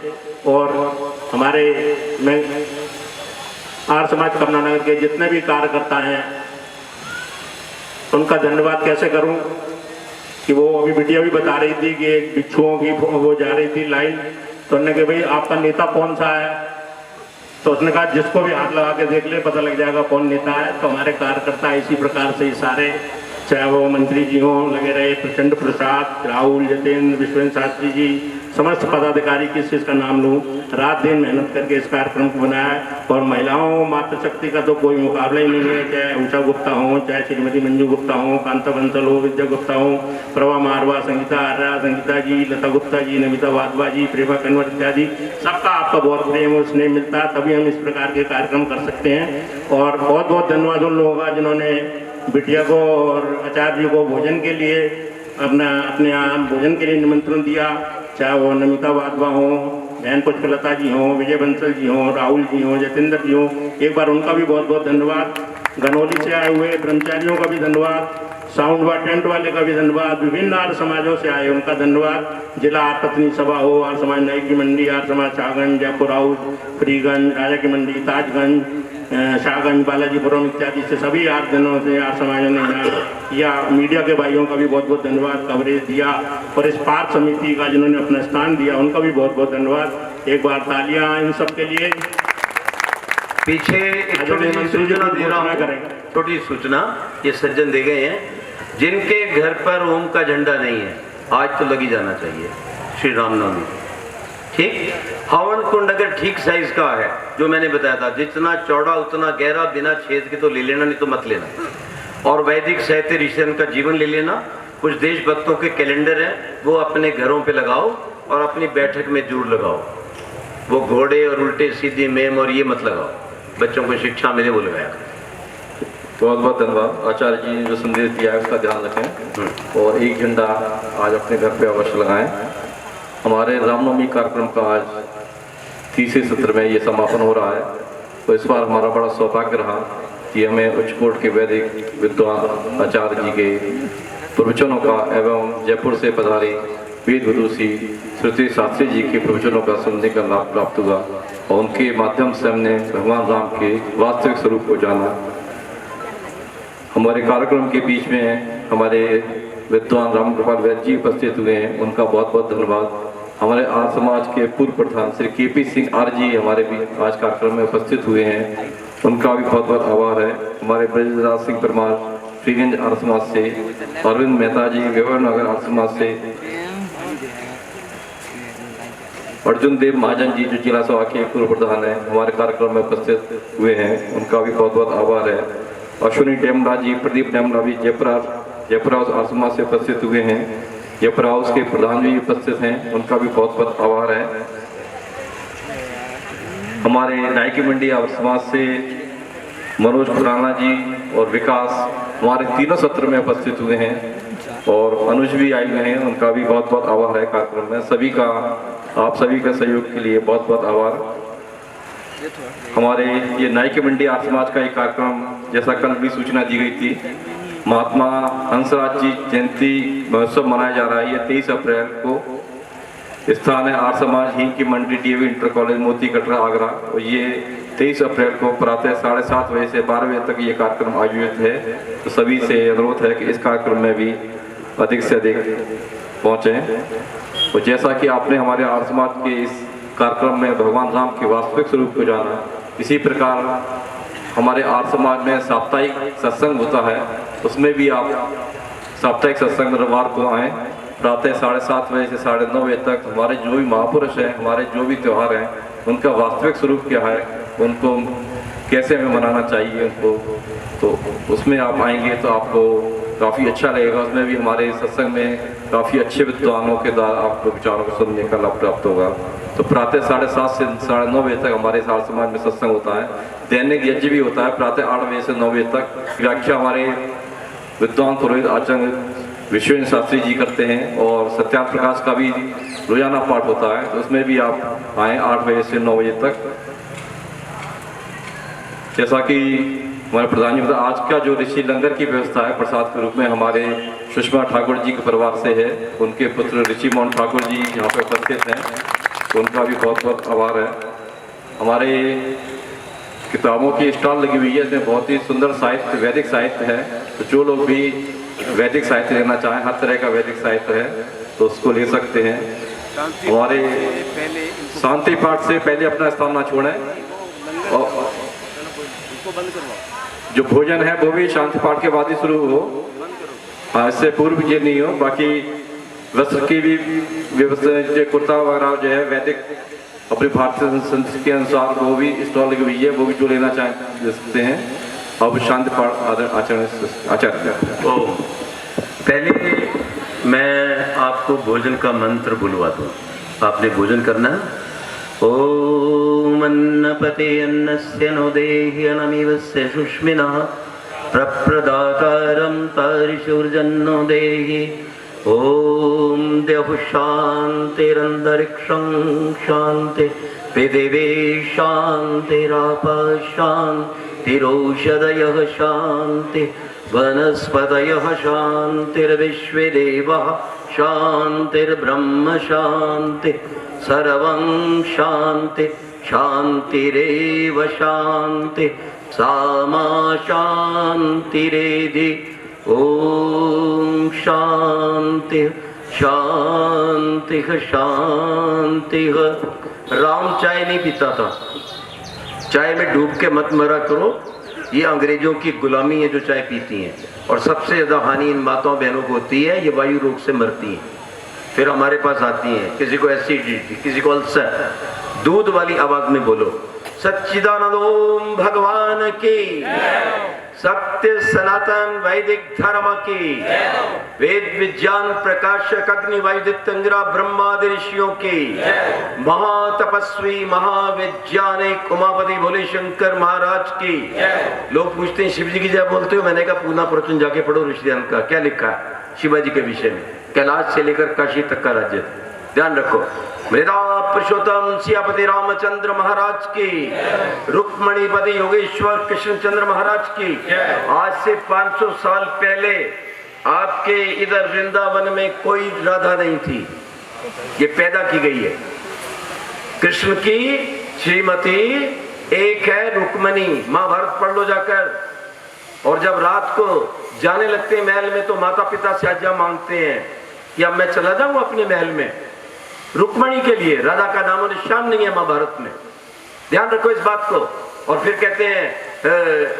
और हमारे मैं आर्य समाज कमलानगर के जितने भी कार्यकर्ता हैं उनका धन्यवाद कैसे करूं कि वो अभी बिटिया भी बता रही थी कि एक बिच्छुओं की वो जा रही थी लाइन, तो उन्होंने कहा भाई आपका नेता कौन सा है, तो उसने कहा जिसको भी हाथ लगा के देख ले पता लग जाएगा कौन नेता है। तो हमारे कार्यकर्ता इसी प्रकार से सारे, चाहे वो मंत्री जी हों लगे रहे, प्रचंड प्रसाद, राहुल, जतेंद्र, विश्वेंद्र शास्त्री जी, समस्त पदाधिकारी, किस चीज़ का नाम लूँ, रात दिन मेहनत करके इस कार्यक्रम को बनाया। और महिलाओं मातृशक्ति का तो कोई मुकाबला ही नहीं है, चाहे उषा गुप्ता हो, चाहे श्रीमती मंजू गुप्ता हो, कांता बंसल हो, विद्या गुप्ता हो, प्रभा मारवा, संगीता आर्या, संगीता जी, लता गुप्ता जी, नमिता वाधवा जी, प्रेमा कन्वर इत्यादि, सबका आपका बहुत प्रेम और स्नेह मिलता है, तभी हम इस प्रकार के कार्यक्रम कर सकते हैं। और बहुत बहुत धन्यवाद उन लोगों का जिन्होंने बिटिया को और आचार्य जी को भोजन के लिए अपने यहाँ भोजन के लिए निमंत्रण दिया, चाहे वो नमिता वाधवा हो, बहन पुष्पलता जी हों, विजय बंसल जी हों, राहुल जी हों, जतेंद्र जी हों, एक बार उनका भी बहुत बहुत धन्यवाद। गनौली से आए हुए ब्रह्मचारियों का भी धन्यवाद, साउंड व टेंट वाले का भी धन्यवाद, विभिन्न आर्य समाजों से आए उनका धन्यवाद। जिला आर्य पत्नी सभा हो, आर्य समाज नई की मंडी, आर्य समाज शाहगंज, जयपुर हाउस, फ्रीगंज, राजा की मंडी, ताजगंज, शाहगंज, बालाजीपुरम इत्यादि से सभी आर्य जनों से आर्य समाजों ने यहाँ या मीडिया के भाइयों का भी बहुत बहुत धन्यवाद, कवरेज दिया। और इस पार्क समिति का जिन्होंने अपना स्थान दिया उनका भी बहुत बहुत धन्यवाद। एक बार तालियां इन सब के लिए। पीछे एक छोटी सी सूचना दे रहा हूँ, छोटी सूचना ये सज्जन दे गए हैं जिनके घर पर ओम का झंडा नहीं है, आज तो लगी जाना चाहिए श्री रामनवमी। ठीक, हवन कुंड अगर ठीक साइज का है, जो मैंने बताया था, जितना चौड़ा उतना गहरा, बिना छेद के तो ले लेना, नहीं तो मत लेना। और वैदिक साहित्य ऋषियों का जीवन ले लेना। कुछ देशभक्तों के कैलेंडर हैं, वो अपने घरों पे लगाओ और अपनी बैठक में जरूर लगाओ। वो घोड़े और उल्टे सीधे मेम और ये मत लगाओ, बच्चों को शिक्षा मिले वो लगाया। बहुत बहुत धन्यवाद। आचार्य जी ने जो संदेश दिया है उसका ध्यान रखें और एक झंडा आज अपने घर पे अवश्य लगाएं। हमारे रामनवमी कार्यक्रम का आज 30वें सत्र में ये समापन हो रहा है, तो इस बार हमारा बड़ा सौभाग्य रहा कि हमें उच्चकोट के वैदिक विद्वान आचार्य जी के प्रवचनों का एवं जयपुर से पधारे वेद विदुषी श्रुति शास्त्री जी के प्रवचनों का सुनने का लाभ प्राप्त हुआ और उनके माध्यम से हमने भगवान राम के वास्तविक स्वरूप को जाना। हमारे कार्यक्रम के बीच में हमारे विद्वान राम गोपाल वैद्य जी उपस्थित हुए हैं, उनका बहुत बहुत धन्यवाद। हमारे आर्य समाज के पूर्व प्रधान श्री के.पी. सिंह आर्य जी हमारे भी आज कार्यक्रम में उपस्थित हुए हैं, उनका भी बहुत बहुत आभार है। हमारे ब्रजराज सिंह परमार श्रीगंज आर्य समाज से, अरविंद मेहता जी विवरनगर आर्य समाज से, अर्जुन देव महाजन जी जो जिला सभा के पूर्व प्रधान है हमारे कार्यक्रम में उपस्थित हुए हैं, उनका भी बहुत बहुत आभार है। अश्विनी डेमला जी, प्रदीप डेमला भी जयपुर हाउस आर्य समाज से उपस्थित हुए हैं, जयपुर हाउस के प्रधान भी उपस्थित हैं, उनका भी बहुत बहुत आभार है। हमारे नायकी मंडी आर्य समाज से मनोज खुराना जी और विकास हमारे तीनों सत्र में उपस्थित हुए हैं और अनुज भी आए हुए हैं, उनका भी बहुत बहुत आभार है कार्यक्रम में। सभी का, आप सभी का सहयोग के लिए बहुत बहुत आभार। हमारे ये नायकी मंडी आर्य समाज का एक कार्यक्रम, जैसा कल भी सूचना दी गई थी, महात्मा हंसराज जी जयंती महोत्सव मनाया जा रहा है। ये 23 अप्रैल को स्थान है आर्य समाज ही की मंडी डीएवी इंटर कॉलेज मोती कटरा आगरा। और ये 23 अप्रैल को प्रातः 7:30 बजे से 12 बजे तक ये कार्यक्रम आयोजित है। तो सभी से अनुरोध है कि इस कार्यक्रम में भी अधिक से अधिक पहुँचें। और जैसा कि आपने हमारे आर्य समाज के इस कार्यक्रम में भगवान राम के वास्तविक स्वरूप को जाना, इसी प्रकार हमारे आर्य समाज में साप्ताहिक सत्संग होता है, उसमें भी आप साप्ताहिक सत्संग रविवार को आएँ। प्रातः 7:30 बजे से 9:30 बजे तक हमारे जो भी महापुरुष हैं, हमारे जो भी त्यौहार हैं, उनका वास्तविक स्वरूप क्या है, उनको कैसे हमें मनाना चाहिए उनको, तो उसमें आप आएंगे तो आपको काफ़ी अच्छा लगेगा। उसमें भी हमारे सत्संग में काफ़ी अच्छे विद्वानों के द्वारा आपको विचारों को सुनने का लाभ प्राप्त होगा। तो प्रातः 7:30 से 9:30 बजे तक हमारे आर्य समाज में सत्संग होता है। दैनिक यज्ञ भी होता है प्रातः 8 बजे से 9 बजे तक। व्याख्या हमारे विद्वान पुरोहित आचार्य विश्वेन्द्र शास्त्री जी करते हैं और सत्यार्थ प्रकाश का भी रोजाना पाठ होता है। तो उसमें भी आप आएँ 8 बजे से 9 बजे तक। जैसा कि हमारे प्रधान जी, आज का जो ऋषि लंगर की व्यवस्था है प्रसाद के रूप में, हमारे सुषमा ठाकुर जी के परिवार से है। उनके पुत्र ऋषि मोहन ठाकुर जी यहाँ पे उपस्थित हैं, तो उनका भी बहुत बहुत आभार है। हमारे किताबों की स्टॉल लगी हुई है, इसमें बहुत ही सुंदर साहित्य, वैदिक साहित्य है। तो जो लोग भी वैदिक साहित्य लेना चाहें, हर तरह का वैदिक साहित्य है, तो उसको ले सकते हैं। हमारे शांति पाठ से पहले अपना स्थान ना छोड़ें। और जो भोजन है वो भी शांति पाठ के बाद ही शुरू हो, हाँ, इससे पूर्व ये नहीं हो। बाकी वस्त्र की भी व्यवस्था, जो कुर्ता वगैरह जो है वैदिक अपनी भारतीय संस्कृति के अनुसार, वो भी स्टॉल लगी हुई है, वो भी जो लेना चाहें ले सकते हैं। अब शांति पाठ आचार्य। तो पहले मैं आपको भोजन का मंत्र बुलवा दूँ, आपने भोजन करना है। ओम अन्नपते अन्नस्य नो देहि अनमिवस्य सुष्मिनः प्रप्रदातारं तारिशूर्जन्नो देहि। ओम देहु शान्तिरन्तरिक्षं शान्ति पृथिवी शान्तिराप शान्तिरौषधयः शान्ति वनस्पतयः शान्तिर्विश्वे देवाः शान्तिर्ब्रह्म शान्ति सर्वं शान्ति शान्तिरेव शान्ति सामा शान्तिरेधि। ओम शान्ति शान्ति शान्ति। राम चाय नहीं पीता था, चाय में डूब के मत मरा करो। ये अंग्रेजों की गुलामी है जो चाय पीती हैं, और सबसे ज़्यादा हानि इन माताओं बहनों को होती है, ये वायु रोग से मरती हैं। फिर हमारे पास आती हैं, किसी को एसिडिटी, किसी को अल्सर। दूध वाली आवाज में बोलो, सच्चिदानंद ओम भगवान की, सत्य सनातन वैदिक धर्म की, वेद विज्ञान प्रकाशक अग्नि वैदिक तंग्रा ब्रह्मादि ऋषियों की, महातपस्वी महाविज्ञानिक उमापति भोले शंकर महाराज की। लोग पूछते हैं शिव जी की जय बोलते हो? मैंने कहा पूना प्रवचन जाके पढ़ो ऋषिदान का, क्या लिखा है शिवाजी के विषय में। कैलाश से लेकर काशी तक का राज्य, ध्यान रखो। मृदा पुरुषोत्तम सियापति रामचंद्र महाराज की, रुक्मणीपति योगेश्वर कृष्णचंद्र महाराज की। आज से 500 साल पहले आपके इधर वृंदावन में कोई राधा नहीं थी, ये पैदा की गई है। कृष्ण की श्रीमती एक है रुक्मणी, महाभारत पढ़ लो जाकर। और जब रात को जाने लगते हैं महल में, तो माता पिता से आज्ञा मांगते हैं कि अब मैं चला जाऊं अपने महल में। रुक्मणी के लिए राधा का नामो निशान नहीं है महाभारत में, ध्यान रखो इस बात को। और फिर कहते हैं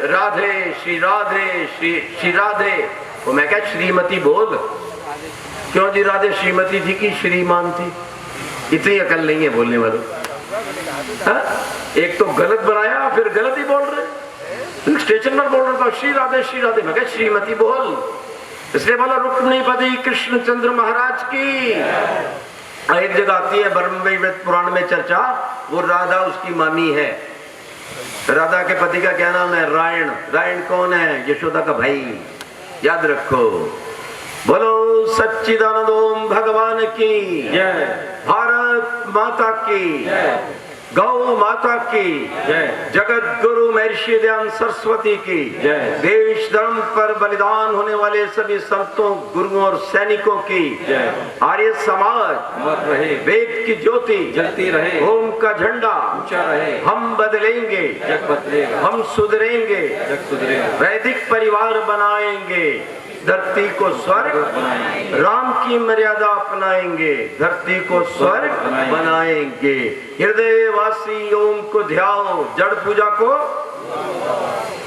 राधे श्री राधे श्री राधे। वो मैं क्या श्रीमती बोल, क्यों जी? राधे श्रीमती जी की श्रीमान थी, इतनी अकल नहीं है बोलने वालों। एक तो गलत बनाया, फिर गलत ही बोल रहे। स्टेशन पर बोल रहा था श्री राधे, मैं क्या श्रीमती बोल। इसलिए बोला रुक्मणीपति कृष्णचंद्र महाराज की। एक जगह आती है ब्रह्म पुराण में चर्चा, वो राधा उसकी मामी है। राधा के पति का क्या नाम है? रायण। रायण कौन है? यशोदा का भाई। याद रखो। बोलो सच्चिदानंद ओम भगवान की जय। भारत माता की जय। गौ माता की जय। जगत गुरु महर्षि दयानंद सरस्वती की जय। देश धर्म पर बलिदान होने वाले सभी संतों, गुरुओं और सैनिकों की जय। आर्य समाज अमर रहे, वेद की ज्योति जलती रहे, ओम का झंडा ऊंचा रहे, हम बदलेंगे, जग बदलेगा, हम सुधरेंगे, जग सुधरेगा, वैदिक परिवार बनाएंगे, धरती को स्वर्ग बनाएंगे, राम की मर्यादा अपनाएंगे, धरती को स्वर्ग बनाएंगे। हृदयवासी ओम को ध्याओ, जड़ पूजा को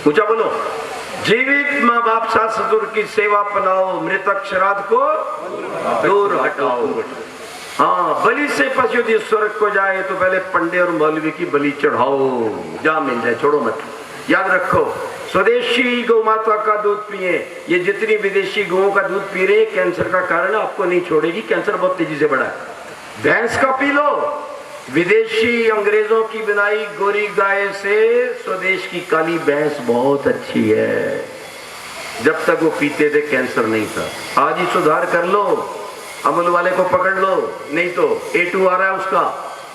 ऊंचा बोलो। जीवित माँ बाप सास ससुर की सेवा अपनाओ, मृतक श्राद्ध को दूर हटाओ। हाँ, बलि से पशु यदि स्वर्ग को जाए तो पहले पंडे और मौलवी की बलि चढ़ाओ, जा मिल जाए, छोड़ो मत। याद रखो, स्वदेशी गौ माता का दूध पिए। ये जितनी विदेशी गौओं का दूध पी रहे हैं कैंसर का कारण आपको नहीं छोड़ेगी, कैंसर बहुत तेजी से बढ़ा है। भैंस का पी लो, विदेशी अंग्रेजों की बनाई गोरी गाय से स्वदेश की काली भैंस बहुत अच्छी है। जब तक वो पीते थे कैंसर नहीं था। आज ही सुधार कर लो, अमूल वाले को पकड़ लो, नहीं तो A2 आ रहा है उसका,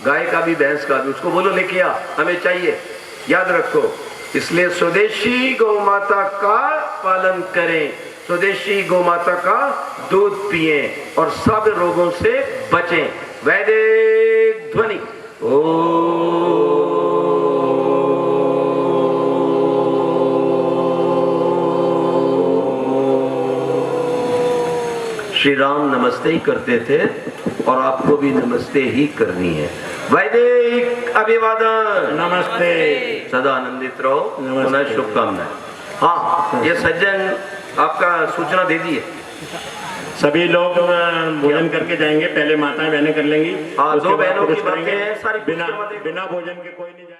गाय का भी भैंस का भी, उसको बोलो लेके आ, हमें चाहिए। याद रखो, इसलिए स्वदेशी गौ माता का पालन करें, स्वदेशी गौ माता का दूध पिए और सब रोगों से बचें। वैदिक ध्वनि श्री राम नमस्ते ही करते थे और आपको भी नमस्ते ही करनी है। वैदिक अभिवादन। नमस्ते। सदा आनंदित रहो। नमस्ते। शुभकामनाएं। हाँ, ये सज्जन आपका सूचना दे दिए। सभी लोग भोजन करके जाएंगे, पहले माताएं बहनें कर लेंगी। हाँ, उसके दो बाद बहनों की पुरुष बातें करेंगे। हैं, सारी बिना पुरुष की बातें। बिना भोजन के कोई नहीं जाए।